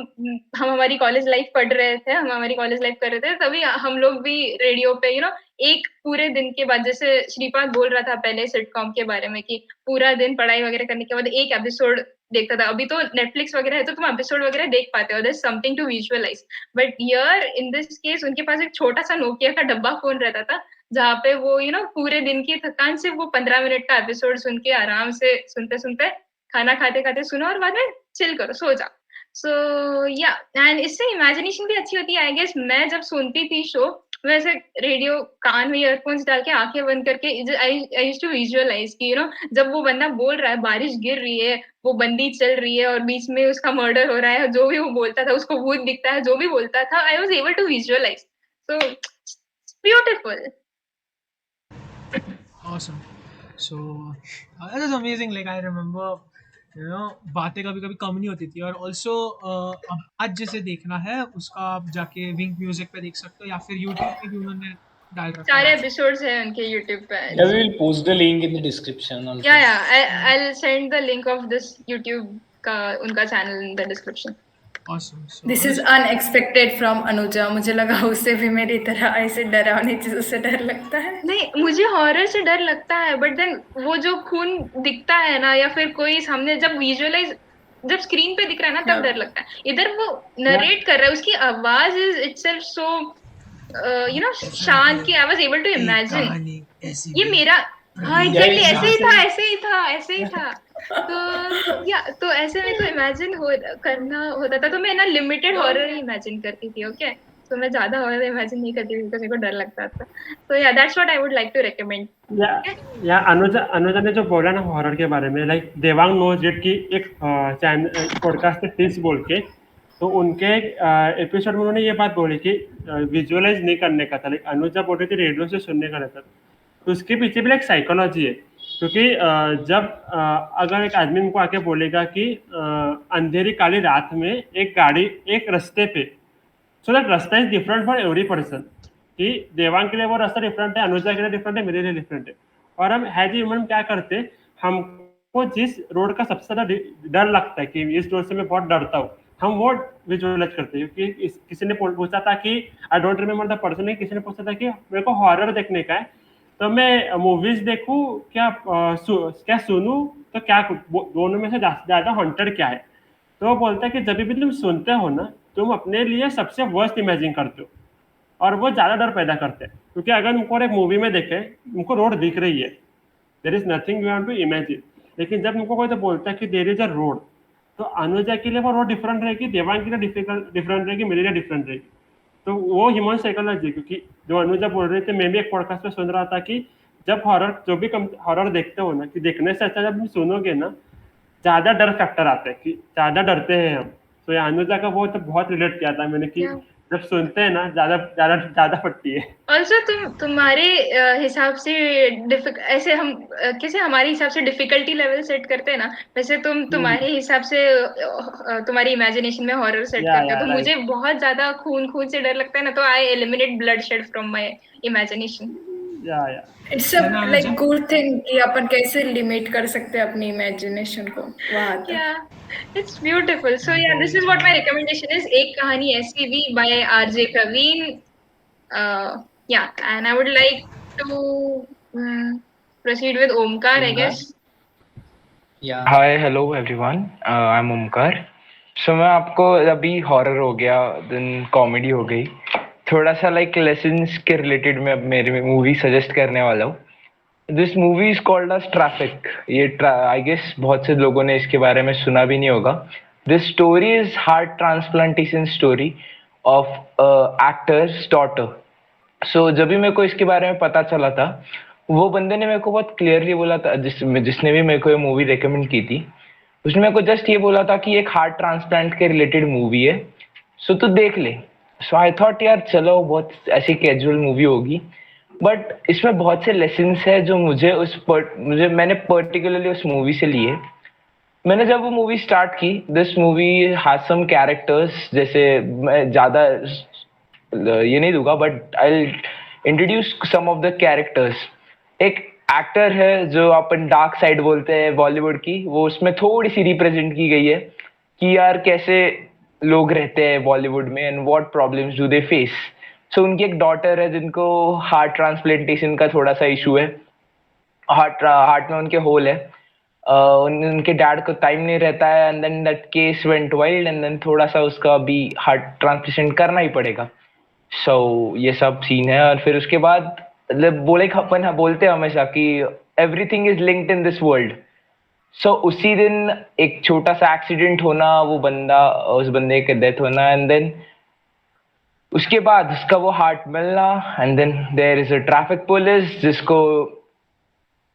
हमारी कॉलेज लाइफ पढ़ रहे थे, हम हमारी कॉलेज लाइफ कर रहे थे, तभी हम लोग भी रेडियो पे एक पूरे दिन के बाद, जैसे श्रीपाद बोल रहा था पहले सिटकॉम के बारे में कि पूरा दिन पढ़ाई वगैरह करने के बाद एक एपिसोड देखता था। अभी तो नेटफ्लिक्स वगैरह है तो तुम एपिसोड वगैरह देख पाते हो, there is something to visualise. But here in this case उनके पास एक छोटा सा नोकिया का डब्बा फोन रहता था, जहाँ पे वो पूरे दिन की थकान से वो 15 मिनट का एपिसोड सुन के आराम से सुनते सुनते खाना खाते खाते सुनो, और बाद में चिल करो, सो जाओ। सो या, एंड इससे इमेजिनेशन भी अच्छी होती है आई गेस। मैं जब सुनती थी शो, वैसे रेडियो कान में ईयरफोन्स डाल के आंखें बंद करके आई यूज्ड टू विजुअलाइज कि जब वो बंदा बोल रहा है, बारिश गिर रही है, वो बंदी चल रही है, और बीच में उसका मर्डर हो रहा है, जो भी वो बोलता था उसको भूत दिखता है, जो भी बोलता था, I was able to visualise. So beautiful. Awesome. So that is amazing. Like I remember, बातें कभी कभी कम नहीं होती थी। और ऑल्सो अब आज जैसे देखना है उसका आप जाके विंक म्यूजिक पे देख सकते हो, या फिर यूट्यूब पे भी उन्होंने डाल रखा सारे है। एपिसोड्स हैं उनके यूट्यूब पे। Yeah, we will post the link in the description also. Yeah, I'll send the link of this YouTube का उनका channel in the description. Awesome. So this is unexpected from Anuja. मुझे लगा उसे भी मेरी तरह ऐसे डरावनी चीजों से डर लगता है। नहीं, मुझे हॉरर से डर लगता है, बट देन वो जो खून दिखता है ना, या फिर कोई सामने जब विजुअलाइज, जब स्क्रीन पे दिख रहा है ना, तब डर लगता है। इधर वो नरेट कर रहा है, उसकी आवाज इज इटसेल्फ सो शांत कि I was able to imagine ये मेरा, हाँ एग्जैक्टली ऐसे ही था। तो ऐसे में तो इमेजिन करना होता था, तो मैं ना लिमिटेड हॉरर ही इमेजिन करती थी। ओके, तो मैं ज्यादा हॉरर इमेजिन नहीं करती थी बिकॉज़ मेरे को डर लगता था। तो yeah that's what I would like to recommend. या अनुजा ने जो बोला ना हॉरर के बारे में, लाइक देवांग नोज इट की एक चैनल पॉडकास्ट है टिप्स बोल के, तो उनके एपिसोड में उन्होंने ये बात बोली कि विजुअलाइज नहीं करने का था, लाइक अनुजा बोल रही थी रेडियो से सुनने का रहता। तो उसके पीछे भी लाइक साइकोलॉजी है क्योंकि जब अगर एक आदमी को आके बोलेगा कि अंधेरी काली रात में एक गाड़ी एक रास्ते पे, सो दैट रास्ता is different for every person, कि देवांग के लिए वो रास्ता डिफरेंट है, अनुजा के लिए डिफरेंट है, मेरे लिए डिफरेंट है। और हम एज ह्यूमन क्या करते हैं, हमको जिस रोड का सबसे ज्यादा डर लगता है कि इस रोड से मैं बहुत डरता हूँ, हम वो विजुअलाइज करते हैं। क्योंकि किसी ने पूछा था कि I don't remember the person, किसी ने पूछा था कि मेरे को हॉरर देखने का है, तो मैं मूवीज देखूं क्या सुनूं, तो क्या दोनों में से ज्यादा हॉन्टेड क्या है? तो वो बोलता है कि जब भी तुम सुनते हो ना, तुम अपने लिए सबसे वर्स्ट इमेजिन करते हो, और वो ज्यादा डर पैदा करते हैं। क्योंकि अगर उनको एक मूवी में देखे, उनको रोड दिख रही है, there is nothing you have to imagine, लेकिन जब उनको कोई तो बोलता है कि देर इज अ रोड, तो अनुजा के लिए वो रोड डिफरेंट रहेगी, देवांग के लिए डिफरेंट रहेगी, मेरे लिए डिफरेंट रहेगी। तो वो ह्यूमन साइकोलॉजी, क्योंकि जो अनुजा बोल रहे थे, मैं भी एक पॉडकास्ट में सुन रहा था कि जब हॉरर जो भी हॉरर देखते हो ना, कि देखने से अच्छा जब तुम सुनोगे ना, ज्यादा डर फैक्टर आता है, कि ज्यादा डरते हैं हम। तो ये अनुजा का वो तो बहुत रिलेट किया था मैंने कि Yeah. जब सुनते हैं ना, ज्यादा ज्यादा ज्यादा फटती है। ऑल्सो तुम्हारे हिसाब से ऐसे हम कैसे हमारे हिसाब से डिफिकल्टी लेवल सेट करते हैं ना, वैसे तुम्हारे हिसाब से तुम्हारी इमेजिनेशन में हॉरर सेट या करते हो। तो राइट, मुझे बहुत ज्यादा खून खून से डर लगता है ना, तो I eliminate bloodshed from my imagination. या इट्स है ना लाइक अनुजा? गुड थिंग कि अपन कैसे लिमिट कर सकते हैं अपनी इमेजिनेशन को वहां तक। Yeah, it's beautiful. So yeah, this is what my recommendation is. एक कहानी ऐसी भी by RJ Praveen. Yeah, and I would like to proceed with Omkar, I Omkar? guess. Yeah. Hi hello everyone, I am Omkar. So मैं आपको अभी horror हो गया, then comedy हो गई, थोड़ा सा लाइक लेसन्स के रिलेटेड मैं मेरे मूवी सजेस्ट करने वाला हूँ। This movie is called us traffic. ये आई गेस बहुत से लोगों ने इसके बारे में सुना भी नहीं होगा। This story is heart transplantation story of actor's daughter. So जब भी मेरे को इसके बारे में पता चला था, वो बंदे ने मेरे को बहुत क्लियरली बोला था, जिसने भी मेरे को ये मूवी रेकमेंड की थी, उसने मेरे को जस्ट ये बोला था कि एक हार्ट ट्रांसप्लांट के रिलेटेड मूवी है, सो तू देख ले। सो आई थॉट यार चलो बहुत ऐसी कैजुअल मूवी होगी, बट इसमें बहुत से लेसन्स है जो मैंने पर्टिकुलरली उस मूवी से लिए। मैंने जब वो मूवी स्टार्ट की, this movie has some characters, जैसे मैं ज्यादा ये नहीं दूंगा, but I introduce some of the characters. एक एक्टर है जो अपन डार्क साइड बोलते हैं बॉलीवुड की, वो उसमें थोड़ी सी रिप्रेजेंट की गई है कि यार कैसे लोग रहते हैं बॉलीवुड में and what problems do they face. So उनकी एक डॉटर है जिनको हार्ट ट्रांसप्लांटेशन का थोड़ा सा इशू है, हार्ट में उनके होल है। उनके डैड को टाइम नहीं रहता है, and then that case went wild, and then थोड़ा सा उसका भी हार्ट ट्रांसप्लांट करना ही पड़ेगा। सो ये सब सीन है। और फिर उसके बाद मतलब अपन बोलते हैं हमेशा कि everything is linked in this world. So उसी दिन एक छोटा सा एक्सीडेंट होना, उस बंदे के डेथ होना, एंड देन उसके बाद उसका वो हार्ट मिलना, and then there is a traffic police जिसको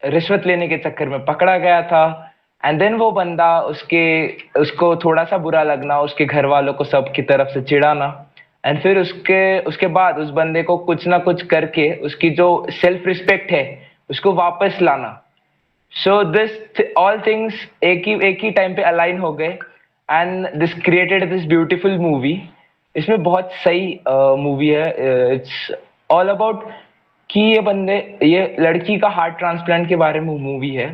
रिश्वत लेने के चक्कर में पकड़ा गया था, एंड देन वो बंदा उसको थोड़ा सा बुरा लगना, उसके घर वालों को सबकी तरफ से चिढ़ाना, एंड फिर उसके बाद उस बंदे को कुछ ना कुछ करके उसकी जो सेल्फ रिस्पेक्ट है उसको वापस लाना। सो दिस ऑल थिंग्स एक ही टाइम पे अलाइन हो गए, and this created this beautiful movie. इसमें बहुत सही मूवी है। इट्स ऑल अबाउट कि ये लड़की का हार्ट ट्रांसप्लांट के बारे में मूवी है।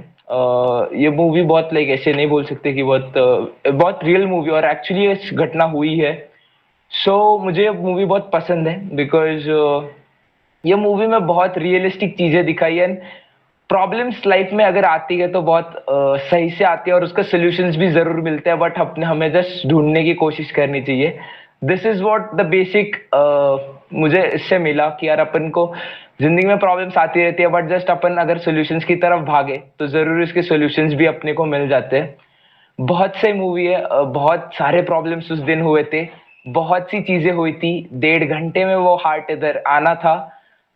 ये मूवी बहुत लाइक ऐसे नहीं बोल सकते कि बहुत रियल मूवी, और एक्चुअली ये घटना हुई है। सो मुझे ये मूवी बहुत पसंद है बिकॉज ये मूवी में बहुत रियलिस्टिक चीजें दिखाई है। प्रॉब्लम्स लाइफ में अगर आती है तो बहुत सही से आती है, और उसका सोल्यूशंस भी जरूर मिलते हैं, बट हमें जस्ट ढूंढने की कोशिश करनी चाहिए। This is what the basic मुझे इससे मिला कि यार अपन को जिंदगी में प्रॉब्लम्स आती रहती है, बट जस्ट अपन अगर सोल्यूशंस की तरफ भागे तो जरूर इसके सोल्यूशंस भी अपने को मिल जाते हैं। बहुत सही मूवी है। बहुत सारे प्रॉब्लम्स उस दिन हुए थे, बहुत सी चीजें हुई थी। 1.5 घंटे में वो हार्ट इधर आना था,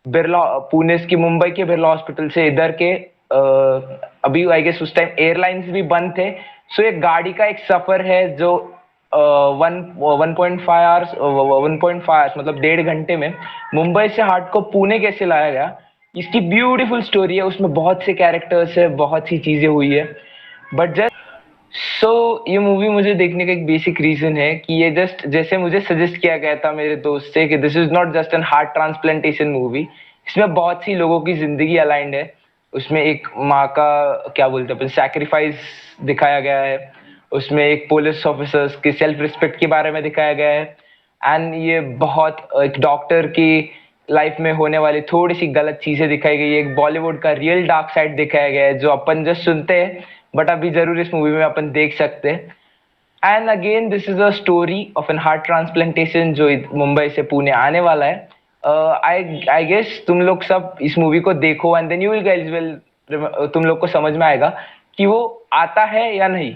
पुणे की मुंबई के बिरला हॉस्पिटल से इधर के। अभी आई गेस उस टाइम एयरलाइंस भी बंद थे। सो एक गाड़ी का एक सफर है जो 1.5 आवर्स मतलब 1.5 घंटे में मुंबई से हार्ट को पुणे कैसे लाया गया, इसकी ब्यूटीफुल स्टोरी है, उसमें बहुत से कैरेक्टर्स है, बहुत सी चीजें हुई है, बट जस्ट ये मूवी मुझे देखने का एक बेसिक रीजन है कि ये जस्ट जैसे मुझे सजेस्ट किया गया था मेरे दोस्त से कि this is not just an heart transplantation movie, इसमें बहुत सी लोगों की जिंदगी अलाइंड है, उसमें एक माँ का क्या बोलते हैं सैक्रिफाइस दिखाया गया है, उसमें एक पुलिस ऑफिसर्स की सेल्फ रिस्पेक्ट के बारे में दिखाया गया है, एंड ये बहुत एक डॉक्टर की लाइफ में होने वाली थोड़ी सी गलत चीजें दिखाई गई है, एक बॉलीवुड का रियल डार्क साइड दिखाया गया है जो अपन जस्ट सुनते हैं बट अभी जरूर इस मूवी में अपन देख सकते हैं। And again this is a story of an heart transplantation जो मुंबई से पुणे आने वाला है। आई आई गेस तुम लोग सब इस मूवी को देखो and then you will guys will तुम लोग को समझ में आएगा कि वो आता है या नहीं,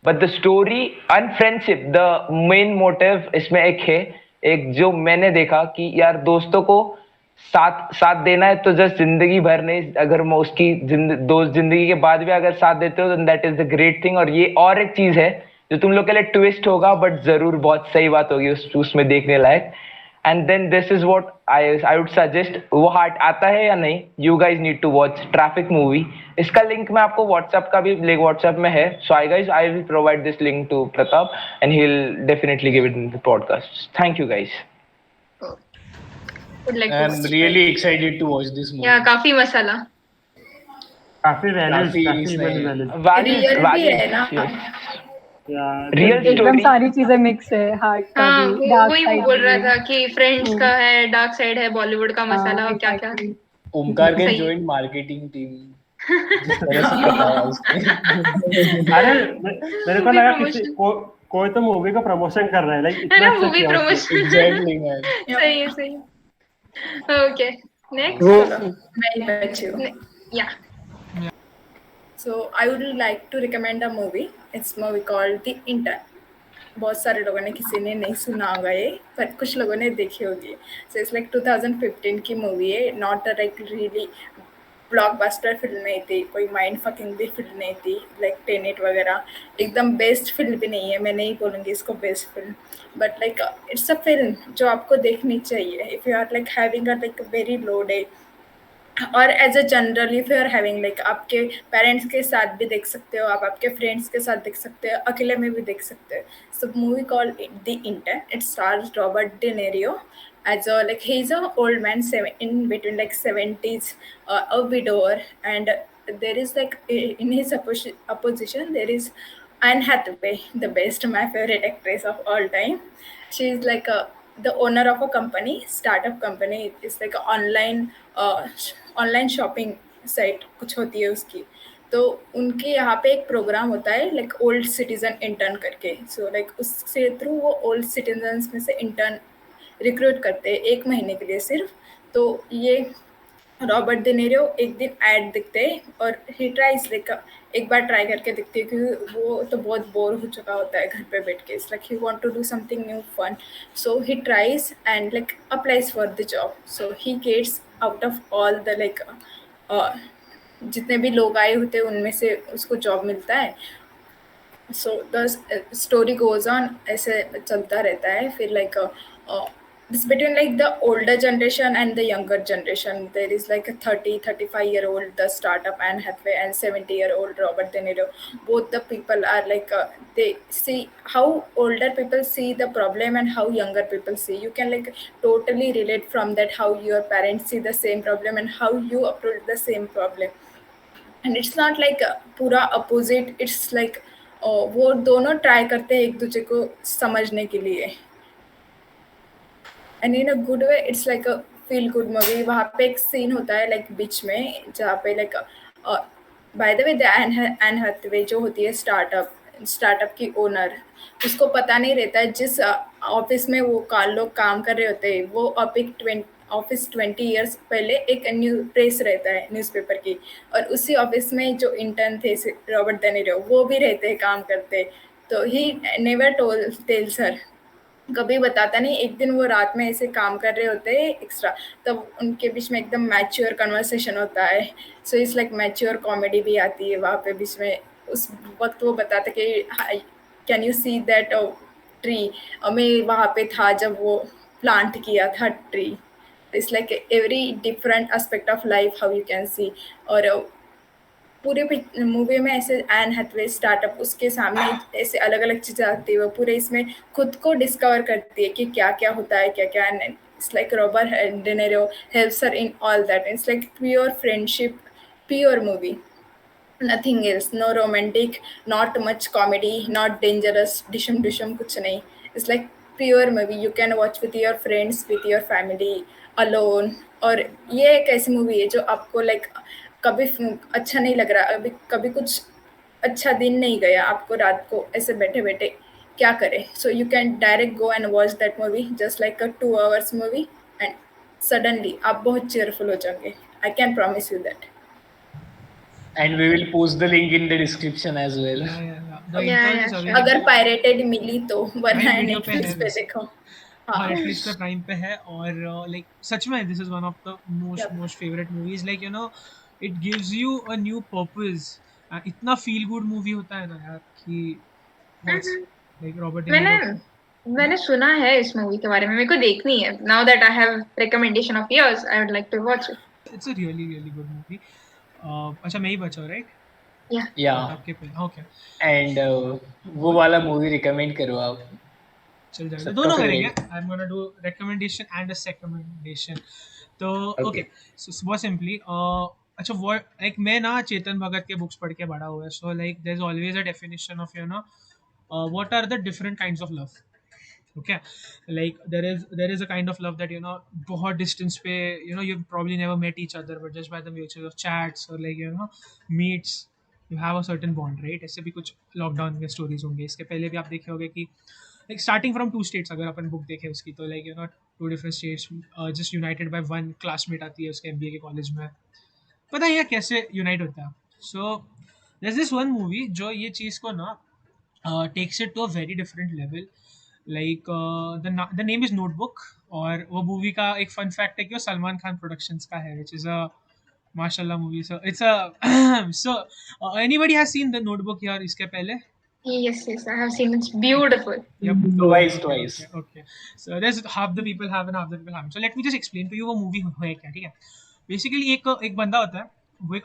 but the story and friendship the main motive इसमें एक है, एक जो मैंने देखा कि यार दोस्तों को साथ साथ देना है तो जस्ट जिंदगी भर नहीं, अगर मैं उसकी दोस्त जिंदगी के बाद भी अगर साथ देते हो that is the great thing. और ये और एक चीज है जो तुम लोग के लिए ट्विस्ट होगा बट जरूर बहुत सही बात होगी उसमें देखने लायक। And then this is what I would suggest, वो हार्ट आता है या नहीं, you guys need to watch Traffic movie. इसका लिंक मैं आपको व्हाट्सएप का भी व्हाट्सएप में है, so I will provide this link to Pratap and he will definitely give it in the podcast. Thank you guys. Would like to I'm watch. really excited to watch this movie. Yeah, काफी मसाला. काफी values, काफी काफी इसमें- values. Real भी है ना? Real एकदम story सारी चीजें मिक्स है, हार्ट का हाँ, भी, डार्क वही साइड बोल रहा भी। था कि फ्रेंड्स का है, डार्क साइड है, बॉलीवुड का हाँ, मसाला और क्या क्या। exactly. ओमकार के सही। जॉइंट मार्केटिंग टीम जिस तरह से बताया उसने। अरे मेरे को Movie लगा promotion. किसी कोई तो मूवी का प्रमोशन कर रहा है, लाइक है इतना ना, अच्छा मूवी किया उसने। प्रमोशन। Exactly, man. सही है, सही है। Okay, next. वो मैं बची हूँ। या So I would like to recommend a movie. It's a movie called The Intern. बहुत सारे लोगों ने, किसी ने नहीं सुना होगा ये, पर कुछ लोगों ने देखी होगी। So it's like 2015 की मूवी है, not a like really blockbuster film नहीं थी, कोई माइंड फकिंग भी फिल्म नहीं थी, लाइक टेनेट वगैरह एकदम बेस्ट फिल्म भी नहीं है, मैं नहीं बोलूँगी इसको best film, but like it's a film जो आपको देखनी चाहिए if you are like having a like very low day, और as a general if you are having like आपके पेरेंट्स के साथ भी देख सकते हो, आप आपके फ्रेंड्स के साथ देख सकते हो, अकेले में भी देख सकते हो। So movie called The Intern, it stars Robert De Niro as a like he's a old man, in between like 70s, a widower, and there is like in his opposition there is Anne Hathaway, the best, my favorite actress of all time. She is like the owner of a company, startup company. It's like a online shopping site कुछ होती है उसकी। तो उनके यहाँ पे एक programme होता है लाइक ओल्ड सिटीजन इंटर्न करके। सो लाइक उससे थ्रू वो ओल्ड सिटीजन्स में से इंटर्न रिक्रूट करते हैं 1 महीने के लिए सिर्फ। तो ये रॉबर्ट डिनेरियो एक दिन ऐड दिखते हैं और ही ट्राइज लाइक एक बार ट्राई करके दिखती है, क्योंकि वो तो बहुत बोर हो चुका होता है घर पे बैठ के, like he want to do something new fun. So he tries and like applies for the job. So he gets out of all the like जितने भी लोग आए होते हैं उनमें से उसको जॉब मिलता है। So the story goes on, ऐसे चलता रहता है। फिर like it's between like the older generation and the younger generation. There is like a 35-year-old the startup Anne Hathaway and 70-year-old Robert De Niro. Both the people are like they see how older people see the problem and how younger people see. You can like totally relate from that, how your parents see the same problem and how you approach the same problem. And it's not like पूरा opposite. It's like वो दोनों try करते हैं एक दूसरे को समझने के लिए, and in a good way. It's like a feel good movie. वहाँ पे एक सीन होता है लाइक बीच में जहाँ पे like by the way the Anne Hathaway जो होती है स्टार्टअप की ओनर, उसको पता नहीं रहता है जिस ऑफिस में वो लोग काम कर रहे होते हैं वो ऑफिस 20 ईयर्स पहले एक न्यू प्रेस रहता है न्यूज़पेपर की, और उसी ऑफिस में जो इंटर्न थे रॉबर्ट De Niro वो भी रहते हैं, काम करते। तो ही नेवर टेल्स हर, कभी बताता नहीं। एक दिन वो रात में ऐसे काम कर रहे होते हैं एक्स्ट्रा, तब उनके बीच में एकदम मैच्योर कन्वर्सेशन होता है। So it's like mature comedy भी आती है वहाँ पे बीच में। उस वक्त वो बताते कि can you see that tree, मैं वहाँ पे था जब वो प्लांट किया था tree. It's like every different aspect of life how you can see. और पूरे मूवी में ऐसे एन हैथवे स्टार्टअप उसके सामने ऐसे अलग अलग चीज़ें आती है, वो पूरे इसमें खुद को डिस्कवर करती है कि क्या क्या होता है क्या क्या. It's like Robert De Niro helps her in all that. It's like pure friendship, pure movie, nothing else. No romantic, not much comedy, not dangerous Dishoom Dishoom कुछ नहीं. It's like pure movie you can watch with your friends, with your family, alone. और ये एक ऐसी movie है जो आपको like कभी अच्छा नहीं लग रहा, अभी कभी कुछ अच्छा दिन नहीं गया आपको रात को ऐसे बैठे बैठे क्या करें, so you can direct go and watch that movie just like a 2 hours movie and suddenly आप बहुत चेयरफुल हो जाओगे. I can promise you that. And we will post the link in the description as well. The Yeah, intern yeah, is sure. available. अगर pirated मिली तो, वरना Prime Video पे Netflix है पे वैसे. देखो. हाँ हाँ नेटफ्लिक्स पे प्राइम पे है और लाइक सच में this is one of the Yep. Most favourite movies. Like it gives you a new purpose. इतना फील गुड मूवी होता है ना यार कि बहुत लाइक रॉबर्ट डे मैंने नीरो. मैंने सुना है इस मूवी के बारे में, मेरे को देखनी है. Now that I have recommendation of yours, I would like to watch it. It's a really really good movie. अच्छा मैं ही बचा राइट Yeah. आपके पे. ओके And वो वाला मूवी रिकमेंड करो आप. चल जाएगा, सबका दोनों favorite. करेंगे. I am gonna do recommendation and a सेकमेंडेशन. तो Okay. ओके सो बहुत सिंपली अच्छा वो लाइक मैं ना चेतन भगत के बुक्स पढ़ के बड़ा हुआ है. So like there is always a definition of what are the different kinds of love. Okay, like there is a kind of love that बहुत distance पे you probably never met each other but just by the mutual of chats or like meets you have a certain bond, right? ऐसे भी कुछ lockdown के stories होंगे. इसके पहले भी आप देखे होंगे कि like starting from 2 states अगर अपन बुक देखें उसकी तो like 2 different states just united by one classmate आती है उसके MBA के कॉलेज में. पता है यार कैसे यूनाइट होता है. सो there's this one मूवी जो ये चीज़ को ना takes it to a very different level. Like the name is notebook. और वो मूवी का एक फन फैक्ट है कि वो सलमान खान प्रोडक्शंस का है विच इज़ अ माशाल्लाह movie. So it's a so anybody has seen the notebook यार इसके पहले? Yes, yes, I have seen. It's beautiful. Yep. Twice. Okay. So there's half the people have and half the people haven't. So let me just explain to you वो movie है क्या. ठीक है, basically एक बंदा होता है, वो एक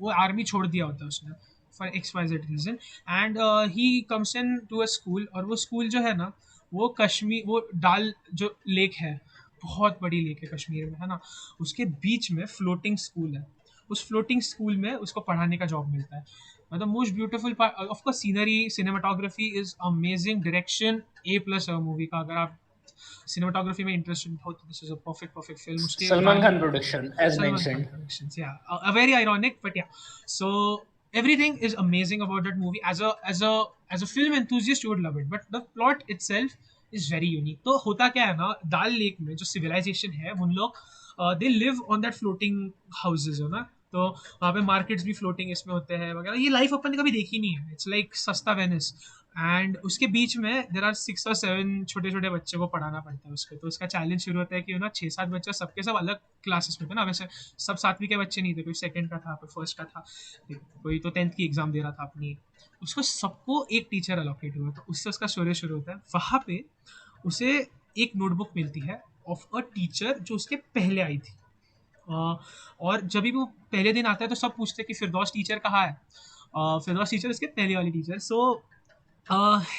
वो आर्मी छोड़ दिया होता है उसने for XYZ reason and he comes into a school. और वो स्कूल जो है ना वो कश्मीर, वो डाल जो लेक है, बहुत बड़ी लेक है कश्मीर में है ना, उसके बीच में फ्लोटिंग स्कूल है. उस फ्लोटिंग स्कूल में उसको पढ़ाने का जॉब मिलता है. मतलब most beautiful of course scenery, cinematography is amazing, direction A+ है मूवी का. अगर आप सिनेमाटोग्राफी में इंटरेस्टेड हो तो this is a perfect film. उसके Salman Khan production as Salman mentioned. Khan productions, yeah. Very ironic, but yeah. So everything is amazing about that movie. As a film enthusiast, you would love it. But the plot itself is very unique. तो होता क्या है ना, दाल lake में जो civilisation है उन लोग they live on that floating houses है ना. तो वहाँ पे मार्केट्स भी फ्लोटिंग इसमें होते हैं वगैरह. ये लाइफ अपन ने कभी देखी नहीं है. इट्स लाइक सस्ता वेनिस. एंड उसके बीच में देर आर 6 or 7 छोटे छोटे बच्चे को पढ़ाना पड़ता है उसको. तो उसका चैलेंज शुरू होता है कि 6-7 बच्चे सबके सब अलग क्लासेस में थे ना. वैसे सब 7वीं के बच्चे नहीं थे, कोई सेकंड का था, कोई फर्स्ट का था, कोई तो 10th की एग्जाम दे रहा था अपनी. उसको सबको एक टीचर अलोकेट हुआ. तो उससे उसका स्टोरी शुरू होता है. वहाँ पे उसे एक नोटबुक मिलती है ऑफ अ टीचर जो उसके पहले आई थी. और जब भी वो पहले दिन आता है तो सब पूछते हैं कि फिरदौस टीचर कहाँ है. फिरदौस टीचर उसके पहले वाली teacher. So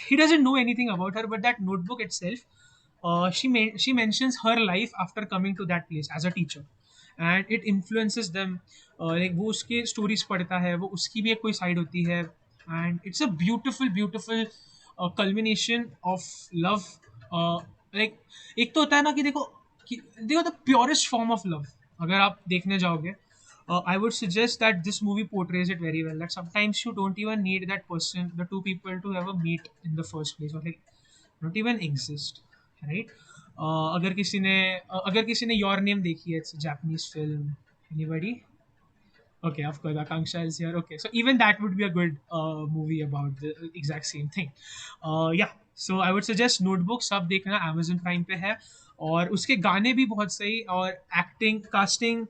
he doesn't know anything about her, but that notebook itself, she mentions her life after coming to that place as a teacher, and it influences them. Like वो उसके stories पढ़ता है, वो उसकी भी एक कोई side होती है, and it's a beautiful culmination of love. Like एक तो होता है ना कि देखो the purest form of love अगर आप देखने जाओगे. I would suggest that this movie portrays it very well. That sometimes you don't even need that person, the two people, to ever meet in the first place, or like not even exist, right? अगर किसी ने Your Name देखी है, it's a Japanese film. Anybody? Okay, of course, Akanksha is here. Okay, so even that would be a good movie about the exact same thing. Yeah, so I would suggest Notebook. सब देखना, Amazon Prime पे है. और उसके गाने भी बहुत सही, और acting, casting,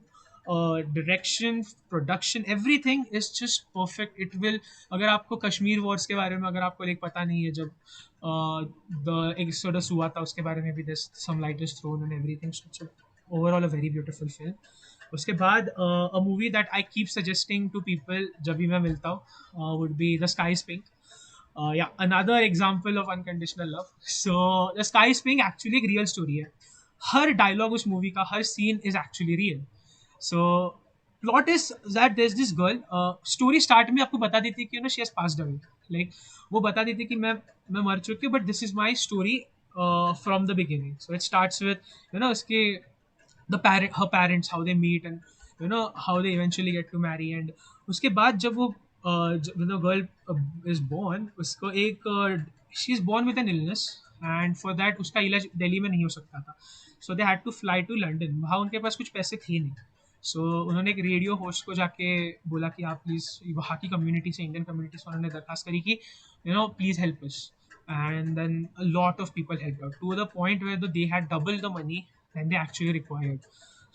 direction, production, everything is just perfect. It will, अगर आपको कश्मीर वॉर्स के बारे में अगर आपको लाइक पता नहीं है, जब द एक्सोडस हुआ था उसके बारे में भी some light is thrown and everything. Overall a very beautiful film. उसके बाद a movie that I keep suggesting to people जब भी मैं मिलता हूँ would be the sky is pink. Yeah, another example of unconditional love. So the sky is pink actually एक real story है. हर dialogue उस movie का, हर scene is actually real. So plot is that there's this girl. Story start में आपको बता देती है कि she has passed away. Like वो बता देती है कि मैं मर चुकी हूँ, but this is my story from the beginning. So it starts with उसके her parents, how they meet, and how they eventually get to marry. And उसके बाद जब वो girl is born, उसको एक she is born with an illness, and for that उसका इलाज दिल्ली में नहीं हो सकता था. So they had to fly to London. वहाँ उनके पास कुछ पैसे थे नहीं. So उन्होंने एक रेडियो होस्ट को जाके बोला कि आप प्लीज़ वहाँ की कम्युनिटी से, इंडियन कम्युनिटी से उन्होंने दरखास्त करी कि please help us. And then a lot of people helped out to the point where they had double the money than they actually required.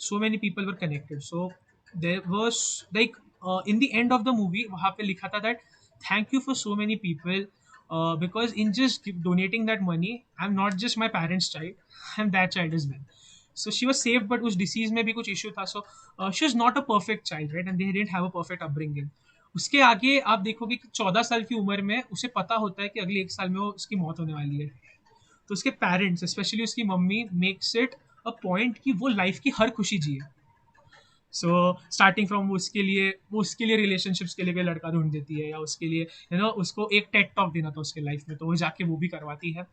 So many people were connected. So there was like in the end of the movie वहाँ पे लिखा था that thank you for so many people because in just donating that money I'm not just my parents' child, I'm that child as well. So she was saved, but उस disease में भी कुछ issue था. So she was not a perfect child, right? And they didn't have a perfect upbringing. उसके आगे आप देखोगे कि 14 साल की उम्र में उसे पता होता है कि अगले 1 साल में वो उसकी मौत होने वाली है. तो उसके पेरेंट्स, स्पेशली उसकी mummy, makes it a point कि वो लाइफ की हर खुशी जिए. सो स्टार्टिंग फ्रॉम वो उसके लिए रिलेशनशिप्स के लिए कोई लड़का ढूंढ देती है, या उसके लिए उसको एक टेड टॉक देना था उसके लाइफ में, तो वो जाके वो भी करवाती है.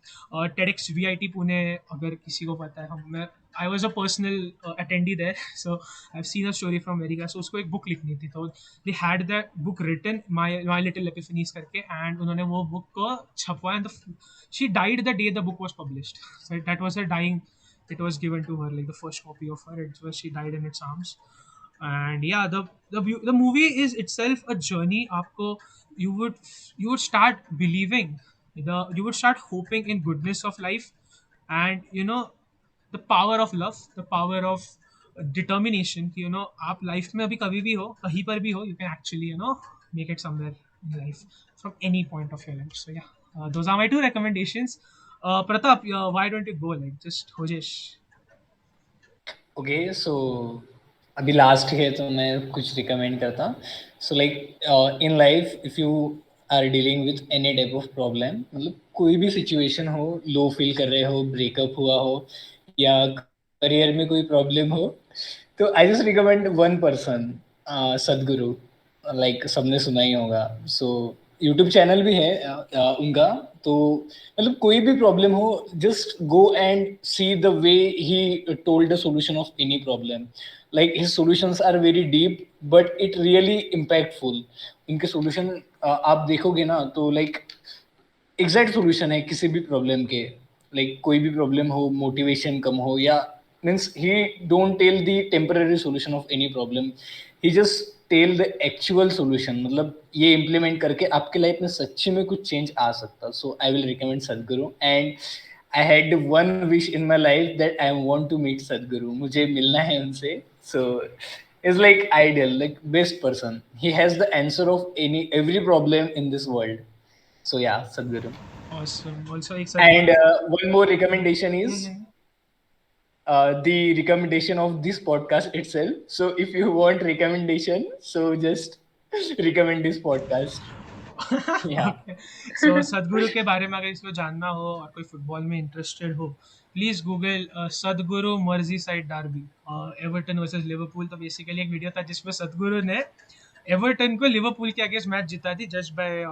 टेडेक्स VIT पुणे, अगर किसी को पता है, I was a personal attendee there, so I have seen a story from America. So उसको एक बुक लिखनी थी, तो they had that book written, my little epiphanies करके, एंड उन्होंने वो बुक को छपवाया. And she died the day the book was published. So that was a dying, it was given to her, like the first copy of her. It was, she died in its arms. And yeah, the movie is itself a journey. आपको you would start believing, you would start hoping in goodness of life, and the power of love, the power of determination कि आप life में अभी कभी भी हो, कहीं पर भी हो, you can actually make it somewhere in life from any point of your life. So yeah, those are my 2 recommendations. Pratap, why don't you go, like, just Hojesh? Okay so अभी लास्ट है तो मैं कुछ recommend करता. So like in life if you are dealing with any type of problem, मतलब कोई भी situation हो, लो फील कर रहे हो, ब्रेकअप हुआ हो या करियर में कोई प्रॉब्लम हो, तो I just recommend one person, सदगुरु. लाइक सबने सुना ही होगा. सो यूट्यूब चैनल भी है उनका. तो मतलब कोई भी प्रॉब्लम हो, just go and see the way he told the solution of any problem. Like his solutions are very deep but it really impactful. उनके सॉल्यूशन आप देखोगे ना, तो लाइक एग्जैक्ट सॉल्यूशन है किसी भी प्रॉब्लम के. लाइक कोई भी प्रॉब्लम हो, मोटिवेशन कम हो, या means he don't tell the temporary solution of any problem, he just tell the actual solution. मतलब ये इम्प्लीमेंट करके आपके लाइफ में सच्ची में कुछ चेंज आ सकता. So I will recommend Sadhguru. And I had one wish in my life that I want to meet Sadhguru. मुझे मिलना है उनसे. So is like ideal, like best person. He has the answer of every problem in this world. So yeah, Sadhguru. Awesome. Also, एक And one more recommendation is the recommendation of this podcast itself. So if you want recommendation, so just recommend this podcast. Yeah. Okay. So सदगुरु के बारे में अगर इसको जानना हो और कोई फुटबॉल में इंटरेस्टेड हो, प्लीज गूगल सदगुरु Merseyside Derby, Everton versus Liverpool. तो बेसिकली एक वीडियो था जिसमें सदगुरु ने एवर्टन को लिवरपूल के अगेंस्ट मैच जिता थी, जस्ट बाय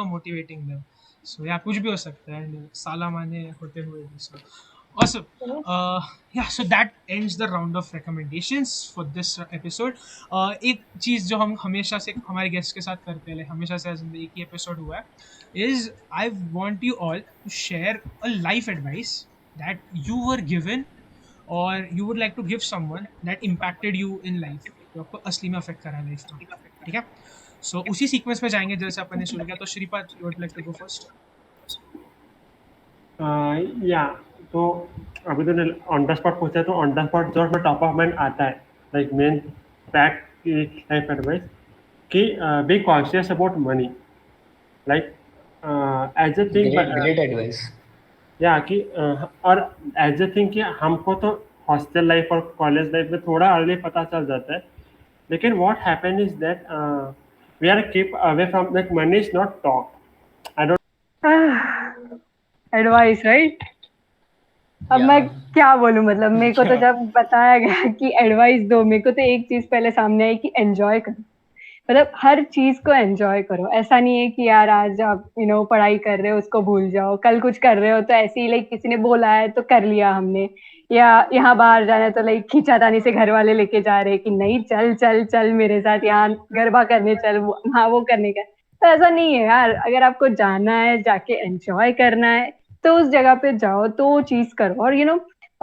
मोटिवेटिंग देम. सो या कुछ भी हो सकता है साला माने होते हुए. सो awesome. Yeah, so that ends the round of recommendations for this episode. एक चीज़ जो हम हमेशा से हमारे गेस्ट के साथ करते हैं, हमेशा से एक ही एपिसोड हुआ है, is I want you all to share a life advice that you were given or you would like to give someone that impacted you in life, जो आपको असली में अफेक्ट करा लाइफ में. ठीक है, सो उसी सीक्वेंस में जाएंगे जैसे अपन ने शुरू किया. तो Shripad, you would like to go first? या तो अभी तो ऑन द स्पॉट पूछा, तो ऑन द स्पॉट जो टॉप ऑफ माइंड आता है, लाइक मेन फैक्ट की लाइफ एडवाइस कि be conscious about money. Like as a thing, Great advice. या कि और एज अ थिंग कि हमको तो हॉस्टल लाइफ और कॉलेज लाइफ में थोड़ा अर्ली पता चल जाता है, लेकिन what happen is that we are keep away from that money is not talk. I don't advice right. अब मैं क्या बोलूं, मतलब मेरे को तो जब बताया गया कि एडवाइस दो, मेरे को तो एक चीज पहले सामने आई कि एंजॉय करो. मतलब हर चीज को एंजॉय करो. ऐसा नहीं है कि यार आज आप पढ़ाई कर रहे हो उसको भूल जाओ, कल कुछ कर रहे हो तो ऐसे ही लाइक किसी ने बोला है तो कर लिया हमने, या यहाँ बाहर जाना है तो लाइक खींचातानी से घर वाले लेके जा रहे हैं कि नहीं चल चल चल मेरे साथ यहाँ गरबा करने चल, हाँ वो करने का. तो ऐसा नहीं है यार. अगर आपको जाना है, जाके एंजॉय करना है तो उस जगह पे जाओ, तो वो चीज करो.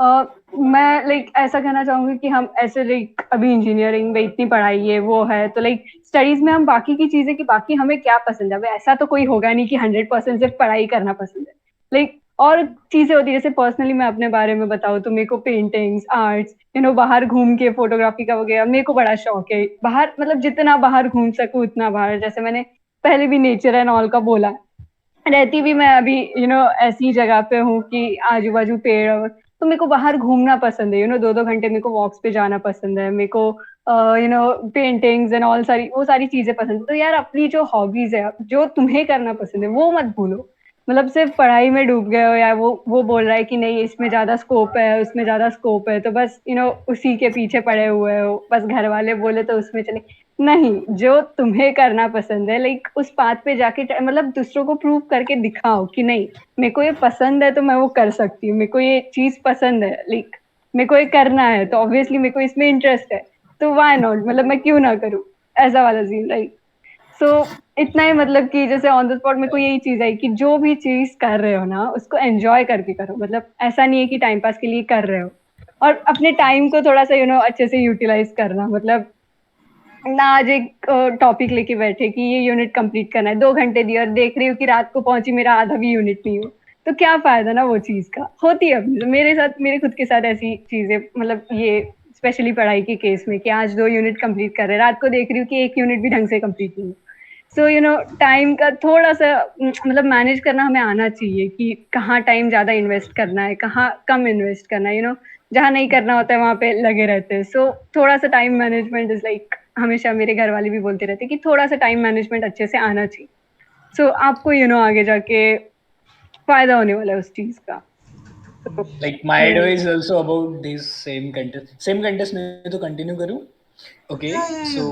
और मैं लाइक ऐसा कहना चाहूंगी कि हम ऐसे लाइक अभी इंजीनियरिंग में इतनी पढ़ाई है वो है, तो लाइक स्टडीज में हम बाकी की चीजें कि बाकी हमें क्या पसंद है. ऐसा तो कोई होगा नहीं कि 100% सिर्फ पढ़ाई करना पसंद है. लाइक और चीजें होती है. जैसे पर्सनली मैं अपने बारे में बताऊँ तो मेरे को पेंटिंग्स, आर्ट्स, बाहर घूम के फोटोग्राफी का वगैरह मेरे को बड़ा शौक है. बाहर मतलब जितना बाहर घूम सकूं उतना बाहर. जैसे मैंने पहले भी नेचर एंड ऑल का बोला, रहती भी मैं अभी ऐसी जगह पे हूँ कि आजू बाजू पेड़ और, तो मेरे को बाहर घूमना पसंद है. 2-2 घंटे मेरे को वॉक्स पे जाना पसंद है. मेरे को पेंटिंग्स एंड ऑल वो सारी चीजें पसंद है. तो यार अपनी जो हॉबीज है, जो तुम्हें करना पसंद है वो मत भूलो. मतलब सिर्फ पढ़ाई में डूब गए हो या वो बोल रहा है कि नहीं इसमें ज्यादा स्कोप है, उसमें ज्यादा स्कोप है, तो बस उसी के पीछे पड़े हुए हो. बस घर वाले बोले तो उसमें चले. नहीं, जो तुम्हें करना पसंद है लाइक उस पाथ पे जाके मतलब दूसरों को प्रूव करके दिखाओ कि नहीं मेरे को ये पसंद है तो मैं वो कर सकती हूँ. मेरे को ये चीज पसंद है, लाइक मेरे को ये करना है तो ऑब्वियसली मेरे को इसमें इंटरेस्ट है, तो व्हाई नॉट, मतलब मैं क्यों ना करूँ. ऐसा वाला सीन राइट. सो इतना ही, मतलब कि जैसे ऑन द स्पॉट मेरे को यही चीज है कि जो भी चीज कर रहे हो ना उसको एंजॉय करके करो. मतलब ऐसा नहीं है कि टाइम पास के लिए कर रहे हो. और अपने टाइम को थोड़ा सा अच्छे से यूटिलाइज करना. मतलब ना आज एक टॉपिक लेके बैठे कि ये यूनिट कंप्लीट करना है, 2 घंटे दिए और देख रही हूँ कि रात को पहुंची मेरा आधा भी यूनिट नहीं हो, तो क्या फायदा ना वो चीज का. होती है मेरे साथ, मेरे खुद के साथ ऐसी चीजें. मतलब ये स्पेशली पढ़ाई के केस में कि आज 2 यूनिट कंप्लीट कर रहे हैं, रात को देख रही हूँ कि 1 यूनिट भी ढंग से कंप्लीट नहीं. सो टाइम का थोड़ा सा मतलब मैनेज करना हमें आना चाहिए कि कहाँ टाइम ज्यादा इन्वेस्ट करना है, कहाँ कम इन्वेस्ट करना है. जहाँ नहीं करना होता है वहां पे लगे रहते हैं. सो थोड़ा सा टाइम मैनेजमेंट इज लाइक, हमेशा मेरे घर वाले भी बोलते रहते हैं कि थोड़ा सा टाइम मैनेजमेंट अच्छे से आना चाहिए. सो आपको आगे जाके फायदा होने वाला है उस चीज का. Like my advice is also about this same contest में तो continue करूँ. Okay, so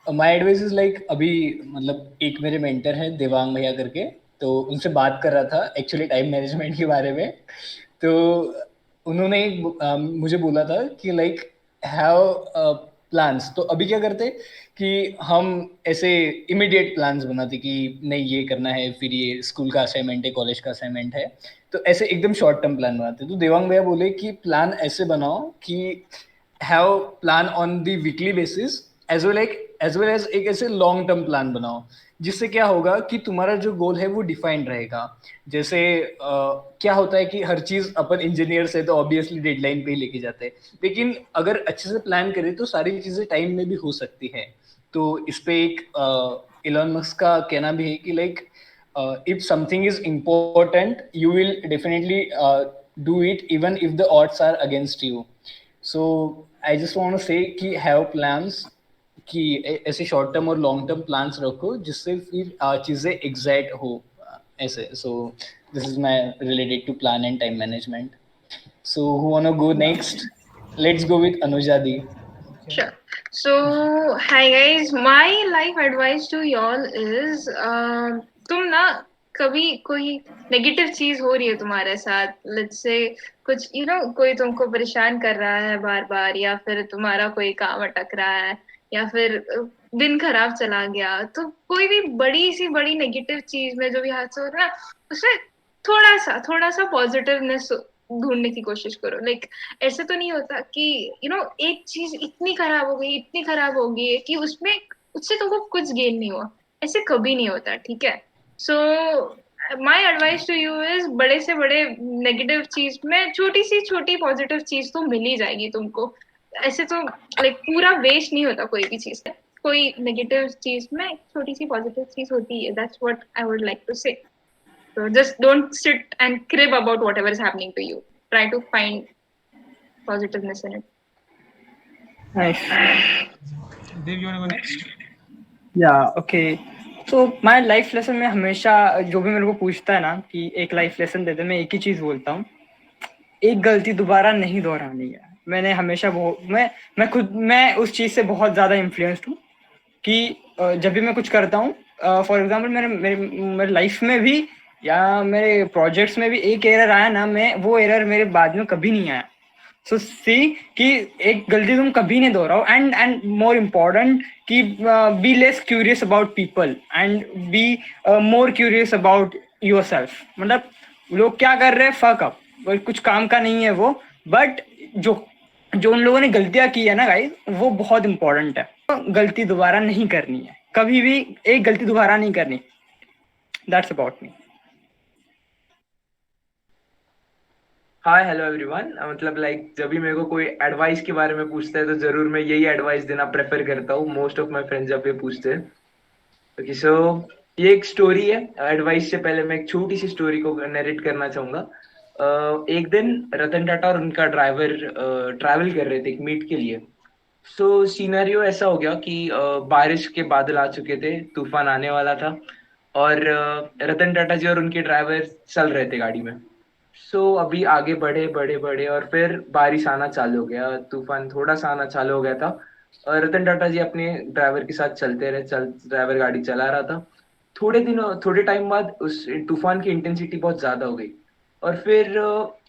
my advice is like अभी मतलब एक मेरे मेंटर हैं देवांग भैया करके, तो उनसे बात कर रहा था एक्चुअली टाइम मैनेजमेंट के बारे में. तो उन्होंने मुझे बोला था कि लाइक हैव प्लान्स. तो अभी क्या करते कि हम ऐसे इमीडिएट प्लान्स बनाते कि नहीं ये करना है, फिर ये स्कूल का असाइनमेंट है, कॉलेज का असाइनमेंट है, तो ऐसे एकदम शॉर्ट टर्म प्लान बनाते. तो देवांग भैया बोले कि प्लान ऐसे बनाओ कि have plan on the weekly basis as well as एक ऐसे लॉन्ग टर्म प्लान बनाओ, जिससे क्या होगा कि तुम्हारा जो गोल है वो डिफाइंड रहेगा. जैसे क्या होता है कि हर चीज अपन इंजीनियर्स है तो ऑब्वियसली डेडलाइन पे ही लेके जाते हैं, लेकिन अगर अच्छे से प्लान करें तो सारी चीजें टाइम में भी हो सकती है. तो इस पे एक इलॉन मस्क का कहना भी है कि like if something is important you will definitely do it even if the odds are against you. So I just want to say कि have plans, कि ऐसे शॉर्ट टर्म और लॉन्ग टर्म प्लान्स रखो जिससे फिर चीजें एग्जैक्ट हो ऐसे. So this is my related to plan and time management. So who want to go next? Let's go with Anuja दी. Sure. So, hi guys. My life advice to y'all is, तुम ना कभी कोई नेगेटिव चीज हो रही है तुम्हारे साथ, लेट्स से कुछ कोई तुमको परेशान कर रहा है बार बार, या फिर तुम्हारा कोई काम अटक रहा है, या फिर दिन खराब चला गया, तो कोई भी बड़ी नेगेटिव चीज में जो भी हादसा हो रहा है ना, उसमें थोड़ा सा पॉजिटिवनेस ढूंढने की कोशिश करो. लाइक ऐसे तो नहीं होता कि एक चीज इतनी खराब हो गई है कि उससे तुमको कुछ गेन नहीं हुआ. ऐसे कभी नहीं होता, ठीक है. So my advice to you is, बड़े से बड़े नेगेटिव चीज में छोटी पॉजिटिव चीज तो मिल ही जाएगी तुमको. ऐसे तो लाइक पूरा वेस्ट नहीं होता कोई भी चीज. कोई नेगेटिव चीज में छोटी सी पॉजिटिव चीज होती है. That's what I would like to say. So just don't sit and crib about whatever is happening to you. Try to find positiveness in it. Nice. Dev, you wanna go next? Okay so my life lesson में हमेशा जो भी मेरे को पूछता है ना कि एक लाइफ लेसन दे दे, मैं एक ही चीज बोलता हूँ, एक गलती दोबारा नहीं दोहरानी है। मैंने हमेशा मैं उस चीज से बहुत ज्यादा इन्फ्लुएंस्ड हूँ कि जब भी मैं कुछ करता हूँ, फॉर एग्जाम्पल मेरे लाइफ में भी या मेरे प्रोजेक्ट्स में भी एक एरर आया ना, मैं वो एरर मेरे बाद में कभी नहीं आया। सो सी कि एक गलती तुम कभी नहीं दोहराओ, एंड मोर इम्पोर्टेंट कि be less curious about people and be more curious about yourself. मतलब लोग क्या कर रहे हैं, फक अप, कुछ काम का नहीं है वो। बट जो जो उन लोगों ने गलतियां की है ना गाइस, वो बहुत इंपॉर्टेंट है। गलती दोबारा नहीं करनी है, कभी भी एक गलती दोबारा नहीं करनी। That's about me. Hi hello everyone. मतलब लाइक जब भी मेरे को कोई एडवाइस के बारे में पूछता है तो जरूर मैं यही एडवाइस देना प्रेफर करता हूँ। मोस्ट ऑफ माय फ्रेंड्स जब ये पूछते हैं। ओके सो ये एक स्टोरी है। एडवाइस से पहले मैं एक छोटी सी स्टोरी को नरेट करना चाहूंगा। एक दिन रतन टाटा और उनका ड्राइवर ट्रैवल कर रहे थे एक मीट के लिए। सो सीनरियो ऐसा हो गया कि बारिश के बादल आ चुके थे, तूफान आने वाला था और रतन टाटा जी और उनके ड्राइवर चल रहे थे गाड़ी में। सो अभी आगे बढ़े बढ़े बढ़े और फिर बारिश आना चालू हो गया, तूफान थोड़ा सा आना चालू हो गया था और रतन टाटा जी अपने ड्राइवर के साथ चलते रहे। ड्राइवर गाड़ी चला रहा था। थोड़े टाइम बाद उस तूफान की इंटेंसिटी बहुत ज्यादा हो गई और फिर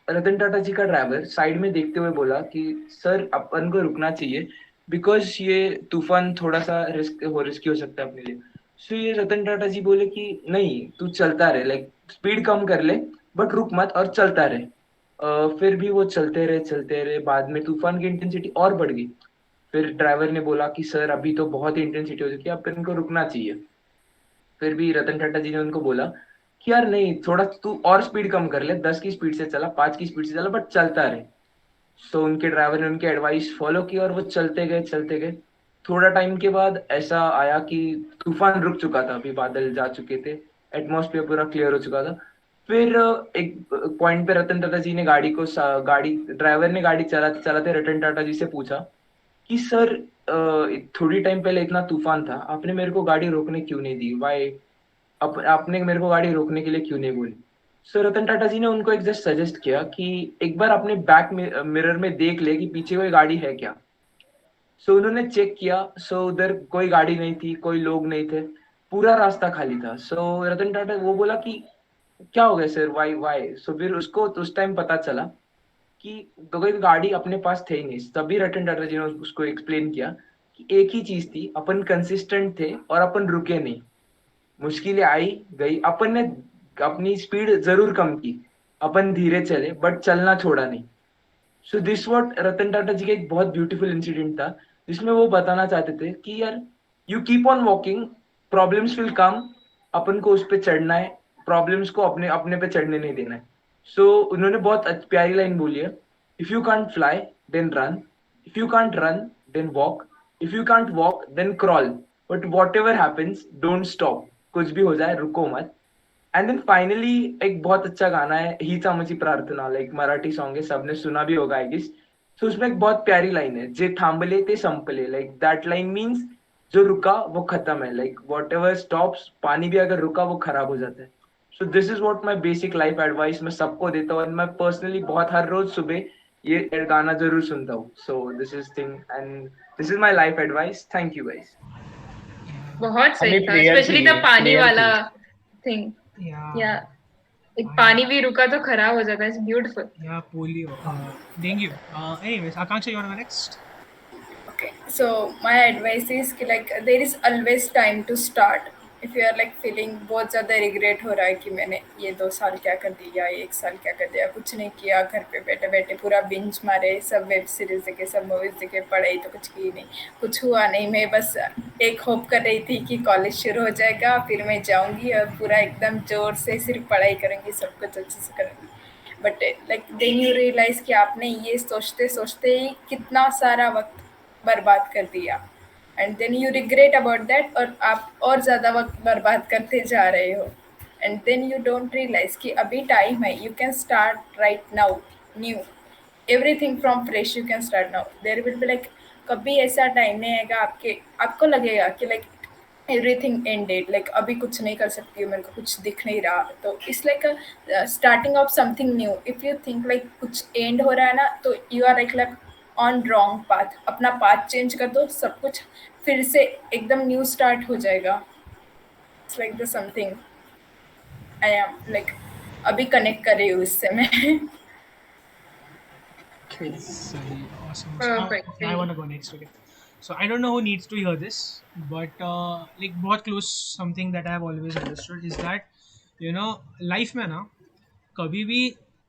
रतन टाटा जी का ड्राइवर साइड में देखते हुए बोला कि सर अपन को रुकना चाहिए बिकॉज ये तूफान थोड़ा सा रिस्की हो सकता है अपने लिए। सो ये रतन टाटा जी बोले कि नहीं तू चलता रहे, लाइक स्पीड कम कर ले बट रुक मत और चलता रहे। फिर भी वो चलते रहे। बाद में तूफान की इंटेंसिटी और बढ़ गई। फिर ड्राइवर ने बोला कि सर अभी तो बहुत इंटेंसिटी हो चुकी है, अब इनको रुकना चाहिए। फिर भी रतन टाटा जी ने उनको बोला कि यार नहीं, थोड़ा तू और स्पीड कम कर ले, 10 की स्पीड से चला, 5 की स्पीड से चला, बट चलता रहे। सो उनके ड्राइवर ने उनकी एडवाइस फॉलो की और वो चलते गए। थोड़ा टाइम के बाद ऐसा आया कि तूफान रुक चुका था, अभी बादल जा चुके थे, एटमॉस्फेयर पूरा क्लियर हो चुका था। फिर एक पॉइंट पे रतन टाटा जी ने गाड़ी ड्राइवर ने गाड़ी चलाते चलाते रतन टाटा जी से पूछा कि सर थोड़ी टाइम पहले इतना तूफान था, आपने मेरे को गाड़ी रोकने क्यों नहीं दी? वाई आपने मेरे को गाड़ी रोकने के लिए क्यों नहीं बोली? सो रतन टाटा जी ने उनको एक जस्ट सजेस्ट किया कि एक बार अपने बैक मिरर में देख ले कि पीछे कोई गाड़ी है क्या। सो उन्होंने चेक किया। सो उधर कोई गाड़ी नहीं थी, कोई लोग नहीं थे, पूरा रास्ता खाली था। सो रतन टाटा वो बोला कि क्या हो गया सर, वाई? सो फिर उसको तो उस टाइम पता चला कि कोई गाड़ी अपने पास थे ही नहीं। तभी रतन टाटा जी ने उसको एक्सप्लेन किया कि एक ही चीज थी, अपन कंसिस्टेंट थे और अपन रुके नहीं। मुश्किलें आई गई, अपन ने अपनी स्पीड जरूर कम की, अपन धीरे चले बट चलना छोड़ा नहीं। So this what Ratan Tata जी का एक बहुत ब्यूटीफुल इंसिडेंट था जिसमें वो बताना चाहते थे कि यार you keep on walking, problems will come, अपन को उस पर चढ़ना है, प्रॉब्लम्स को अपने अपने पे चढ़ने नहीं देना है। सो उन्होंने बहुत प्यारी लाइन बोली है, if you can't fly then run, if you can't run then walk, if you can't walk then crawl, but whatever happens don't stop. कुछ भी हो जाए रुको मत। एंड देन फाइनली एक बहुत अच्छा गाना है, हीच आमची प्रार्थना, लाइक मराठी सॉन्ग है, सबने सुना भी होगा आई गेस। सो उसमें एक बहुत प्यारी लाइन है, जे थांबले ते संपले, लाइक दैट लाइन मीन्स जो रुका वो खत्म है, लाइक वॉट एवर स्टॉप्स, पानी भी अगर रुका वो खराब हो जाता है। सो this is what my basic life advice मैं सबको देता हूँ। मैं पर्सनली बहुत हर रोज सुबह ये गाना जरूर सुनता हूँ। सो this is thing and this is my life advice. Thank you guys. बहुत सही हमें था, प्रेयर स्पेशली द चाहिए, पानी प्रेयर वाला चाहिए। थिंग। Yeah. या एक पानी भी रुका तो खराब हो जाता है। It's beautiful. Yeah, polio. Dengue. Anyways, Akanksha, you wanna go next? Okay, so my advice is कि like there is always time to start. If you are like feeling बहुत ज़्यादा regret हो रहा है कि मैंने ये 2 साल क्या कर दिया, ये 1 साल क्या कर दिया, कुछ नहीं किया, घर पे बैठे बैठे पूरा बिंज मारे, सब वेब सीरीज देखे, सब मूवीज देखे, पढ़ाई तो कुछ की नहीं, कुछ हुआ नहीं। मैं बस एक होप कर रही थी कि कॉलेज शुरू हो जाएगा, फिर मैं जाऊँगी और पूरा एकदम जोर से सिर्फ पढ़ाई करूँगी, सब कुछ अच्छे से करूँगी। But like then you realise कि आपने ये सोचते सोचते ही कितना सारा वक्त बर्बाद कर दिया, and then you regret about that, और आप और ज़्यादा वक्त बर्बाद करते जा रहे हो। And then you don't realise कि अभी टाइम है, you can start right now new. everything from fresh you can start now. There will be like कभी ऐसा टाइम नहीं आएगा आपको लगेगा कि लाइक एवरीथिंग एंडेड, लाइक अभी कुछ नहीं कर सकती हूँ, मेरे को कुछ दिख नहीं रहा, तो it's like starting of something new. If you think like कुछ एंड हो रहा है ना, तो you are like on wrong path. अपना पाथ चेंज कर दो, सब कुछ फिर से एकदम न्यू स्टार्ट हो जाएगा. It's like the something I am like अभी कनेक्ट कर रही हूँ इससे मैं. Sorry, awesome. So now, Perfect. okay, I want to go next. Okay. So I don't know who needs to hear this, but like बहुत close something that I have always understood is that life में ना कभी भी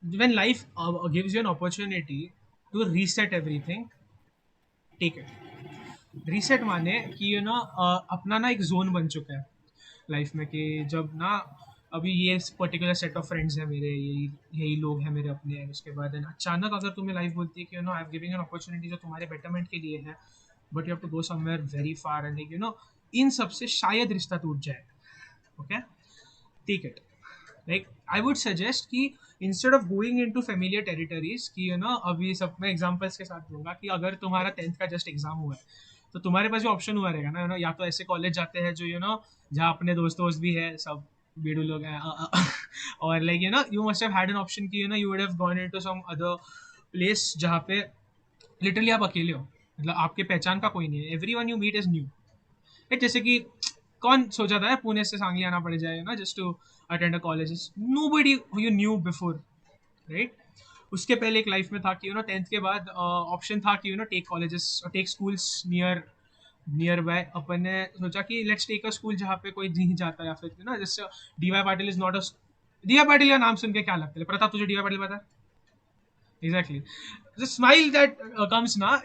when life gives you an opportunity to reset everything, take it. Reset माने कि अपना ना एक जोन बन चुका है लाइफ में कि जब ना अभी ये पर्टिकुलर सेट ऑफ फ्रेंड्स है मेरे, यही लोग हैं मेरे अपने. उसके बाद अचानक अगर तुम्हें लाइफ बोलती है कि I am giving an opportunity जो तुम्हारे बेटरमेंट के लिए है, but you have to go somewhere very far and इन सब से शायद रिश्ता टूट जाए. Okay, take it. Like I would suggest कि instead of going into familiar territories कि अभी सब मैं एग्जांपल्स के साथ दूंगा कि अगर तुम्हारा 10th का जस्ट एग्जाम हुआ है तो तुम्हारे पास जो ऑप्शन हुआ रहेगा ना, या तो ऐसे कॉलेज जाते हैं जो जहाँ अपने दोस्त भी है, सब बेडू लोग हैं, और like you must have had an option कि you would have gone into some other place जहाँ पे लिटरली आप अकेले हो, मतलब आपके पहचान का कोई नहीं है, everyone you meet is new. Like जैसे कि कौन सोचा था पुणे से सांगली आना पड़ जाए just to attend a colleges, nobody you knew before, right. उसके पहले एक लाइफ में था कि 10th के बाद ऑप्शन था कि टेक कॉलेजेस और टेक स्कूल्स नियर बाय. अपन ने सोचा कि लेट्स टेक अ स्कूल जहाँ पे कोई नहीं जाता, या फिर जैसे D Y Patil is not a. D Y Patil का नाम सुन के क्या लगता है? प्रताप, तुझे डीवाई पाटिल पता है? Exactly, the smile that comes ना.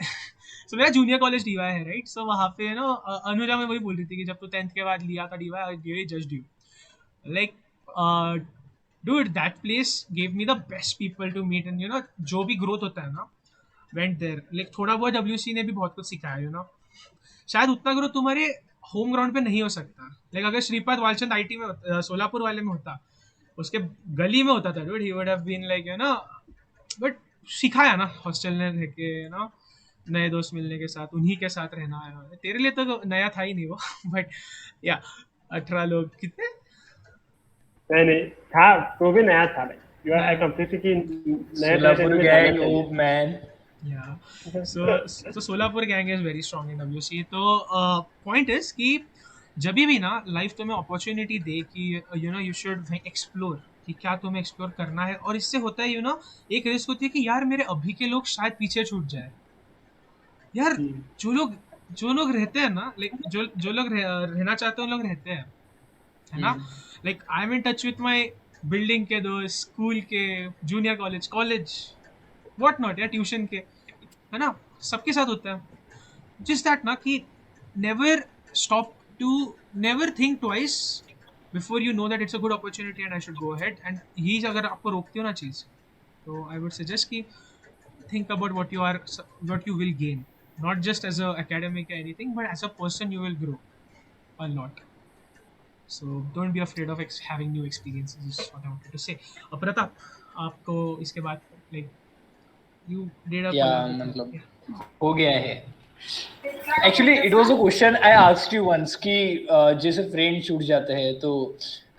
सो मेरा जूनियर कॉलेज डीवाई है, राइट. सो वहाँ पे अनुजा में वही बोल रही थी कि जब तू 10th के बाद लिया था D Y, I really judged you. Like dude, that place gave me the best people to meet, and जो भी ग्रोथ होता है ना went there. like थोड़ा बहुत WC ने भी बहुत कुछ सिखाया. शायद उतना ग्रोथ तुम्हारे होम ग्राउंड पे नहीं हो सकता. लाइक अगर श्रीपाद वालचंद IT में सोलापुर वाले में होता, उसके गली में होता था, dude, he would have been like but सिखाया ना हॉस्टल ने रह के नए दोस्त मिलने के साथ, उन्हीं के साथ रहना है. तेरे लिए तो नया था ही नहीं वो, बट या 18 लोग कितने नहीं था, तो भी नया था. यू आर कंप्लीटली कि नए Solapur gang, oh man. Yeah. So Solapur gang is very strong in WC. तो point is कि जब भी ना लाइफ तुम्हें अपॉर्चुनिटी दे कि यू शुड एक्सप्लोर कि क्या तुम्हें एक्सप्लोर करना है, और इससे होता है एक रिस्क होती है कि यार मेरे अभी के लोग शायद पीछे छूट जाए. यार जो लोग रहते हैं ना, लाइक जो लोग रहना चाहते हैं उन लोग रहते हैं, है ना. Like I am in touch with my building के दोस्त, स्कूल के, जूनियर कॉलेज व्हाट नॉट, या ट्यूशन के, है ना, सबके साथ होता है. जस्ट दैट ना कि never think twice before you know that it's a good opportunity and I should go ahead. and ही अगर आपको रोकती हो ना चीज़, तो I would suggest कि think about what you will gain, not just as a academic or anything, but as a person you will grow a lot. So don't be afraid of having new experiences, is what I wanted to say. Pratap, आपको इसके बाद like you did a मतलब हो गया है. Actually, it was a question I asked you once कि जैसे friend छूट जाते हैं तो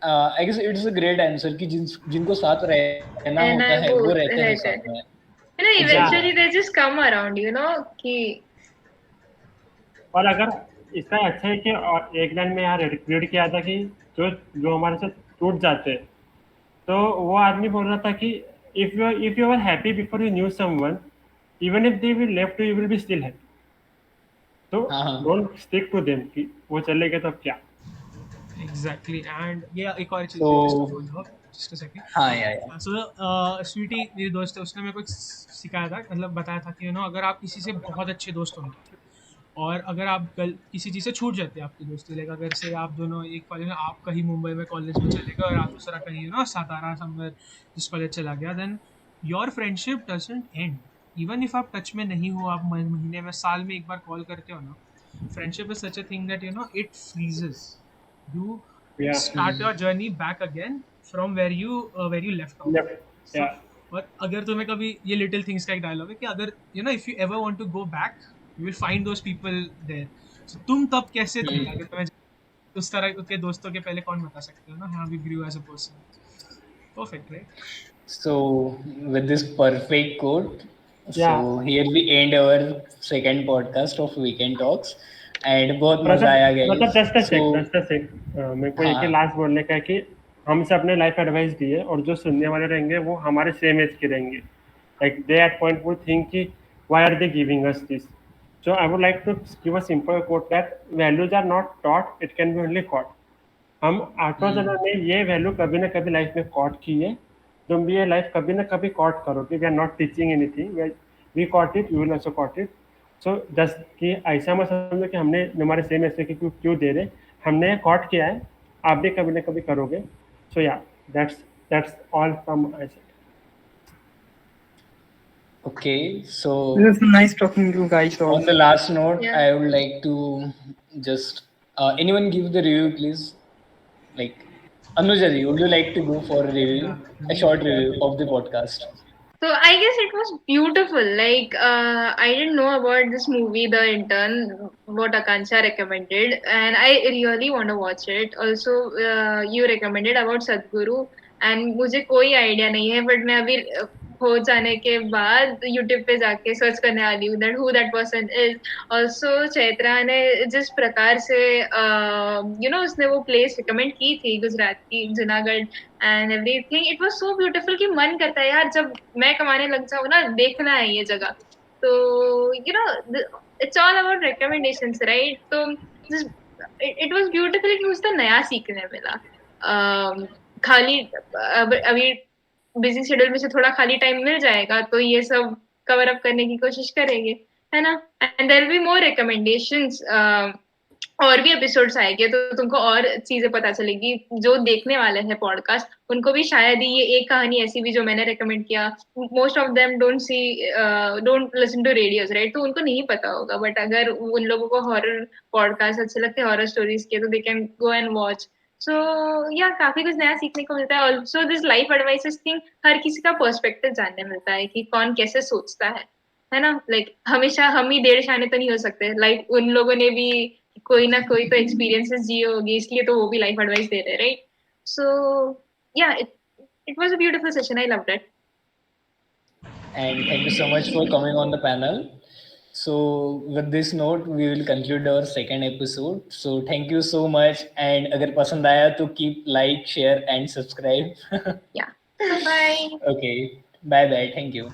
I guess it is a great answer कि जिनको साथ रहना होता है वो रहते हैं साथ में. Eventually they just come around, कि. और अगर इसका अच्छा है कि एक लाइन में यहाँ रीड किया था कि जो हमारे साथ टूट जाते हैं, तो वो आदमी बोल रहा था कि if you were happy before you knew someone, even if they will left you will be still happy. तो don't stick to them कि वो चले गए तब क्या. Exactly. and ये एक और चीज just a second. हाँ यार. So स्वीटी मेरी दोस्त है, उसने मेरे को सिखाया था, मतलब बताया था कि अगर आप किसी से बहुत अच्छे दोस्त होंगे और अगर आप किसी चीज़ से छूट जाते हैं आपकी दोस्ती, लाइक अगर से आप दोनों एक कॉलेज में, आप कहीं मुंबई में कॉलेज में चले गए और आप दूसरा कहीं सातारा समवेयर जिस कॉलेज चला गया, then your friendship doesn't end. Even if आप टच में नहीं हो, आप महीने में, साल में एक बार कॉल करते हो ना, friendship is such a thing that it freezes. You start your journey back again from where you left off. और अगर तुम्हें कभी ये लिटिल थिंग्स का एक डायलॉग है कि अगर you know if you ever want to go back you will find those people there, so तुम तब कैसे थे अगर तुम्हें उस तरह के दोस्तों के पहले कौन बता सकते हो ना how we grew as a person. Perfect right. So, with this perfect quote, so Yeah. here we end our second podcast of Weekend Talks. And बहुत मजा आया मतलब guys. जस्ट अ सेक मेरे को एक ही हाँ. लास्ट बोलने का है कि हमसे अपने लाइफ एडवाइस दिए और जो सुनने वाले रहेंगे वो हमारे सेम एज के रहेंगे. Like they at point would think कि why are they giving us this. So I would like to give a simple quote that values are not taught, it can be only caught. हम आठों जनों ने ये value कभी ना कभी life में कॉट की है. तुम भी ये लाइफ कभी ना कभी कॉट करोगे. We are not teaching anything, we caught it, you will also caught it. So just कि ऐसा मत समझो कि हमने हमारे सेम ऐसे कि क्यों दे रहे, हमने कॉट किया है, आप भी कभी ना कभी करोगे. सो या that's all from my side. Okay, so It was nice talking to you guys. on the Also. last note, Yeah. I would like to just anyone give the review, please. Like Anuja ji, would you like to go for a review, a short review of the podcast? So I guess it was beautiful. Like I didn't know about this movie, The Intern, what Akansha recommended, and I really want to watch it. Also, you recommended about Sadhguru, and मुझे कोई idea नहीं है, but मैं अभी हो जाने के बाद यूट्यूब पे जाके सर्च करने वाली हूँ that who that person is. Also Chaitra ने जिस प्रकार से उसने वो प्लेस रिकमेंड की थी गुजरात की, Junagadh and everything, it was so beautiful कि मन करता है यार जब मैं कमाने लग जाऊँ ना देखना है ये जगह. तो it's all about recommendations right. तो इट वाज ब्यूटीफुल कि मुझे नया सीखने मिला. खाली अभी बिजी शेड्यूल में से थोड़ा खाली टाइम मिल जाएगा तो ये सब कवर अप करने की कोशिश करेंगे, है ना. And there will be more recommendations, और भी एपिसोड्स आएंगे तो तुमको और चीजें पता चलेगी. जो देखने वाले हैं पॉडकास्ट उनको भी शायद ही ये एक कहानी ऐसी भी जो मैंने रेकमेंड किया, most of them don't listen to radios right, तो उनको नहीं पता होगा. बट अगर उन लोगों को हॉरर पॉडकास्ट अच्छे लगते हैं, हॉरर स्टोरीज के, तो they can go and watch. So या काफी कुछ नया सीखने को मिलता है. Also this life advices thing, हर किसी का पर्सपेक्टिव जानने मिलता है कि कौन कैसे सोचता है ना. लाइक हमेशा हम ही डेढ़ शाने तो नहीं हो सकते. लाइक उन लोगों ने भी कोई ना कोई तो एक्सपीरियंसेस जिए होगी, इसलिए तो वो भी लाइफ एडवाइस दे रहे राइट. सो या it was a beautiful session, I loved it. And thank you so much for coming on the panel. So with this note, we will conclude our second episode. So thank you so much. And अगर पसंद आया तो keep like, share and subscribe. या bye. Okay. Bye bye. Thank you.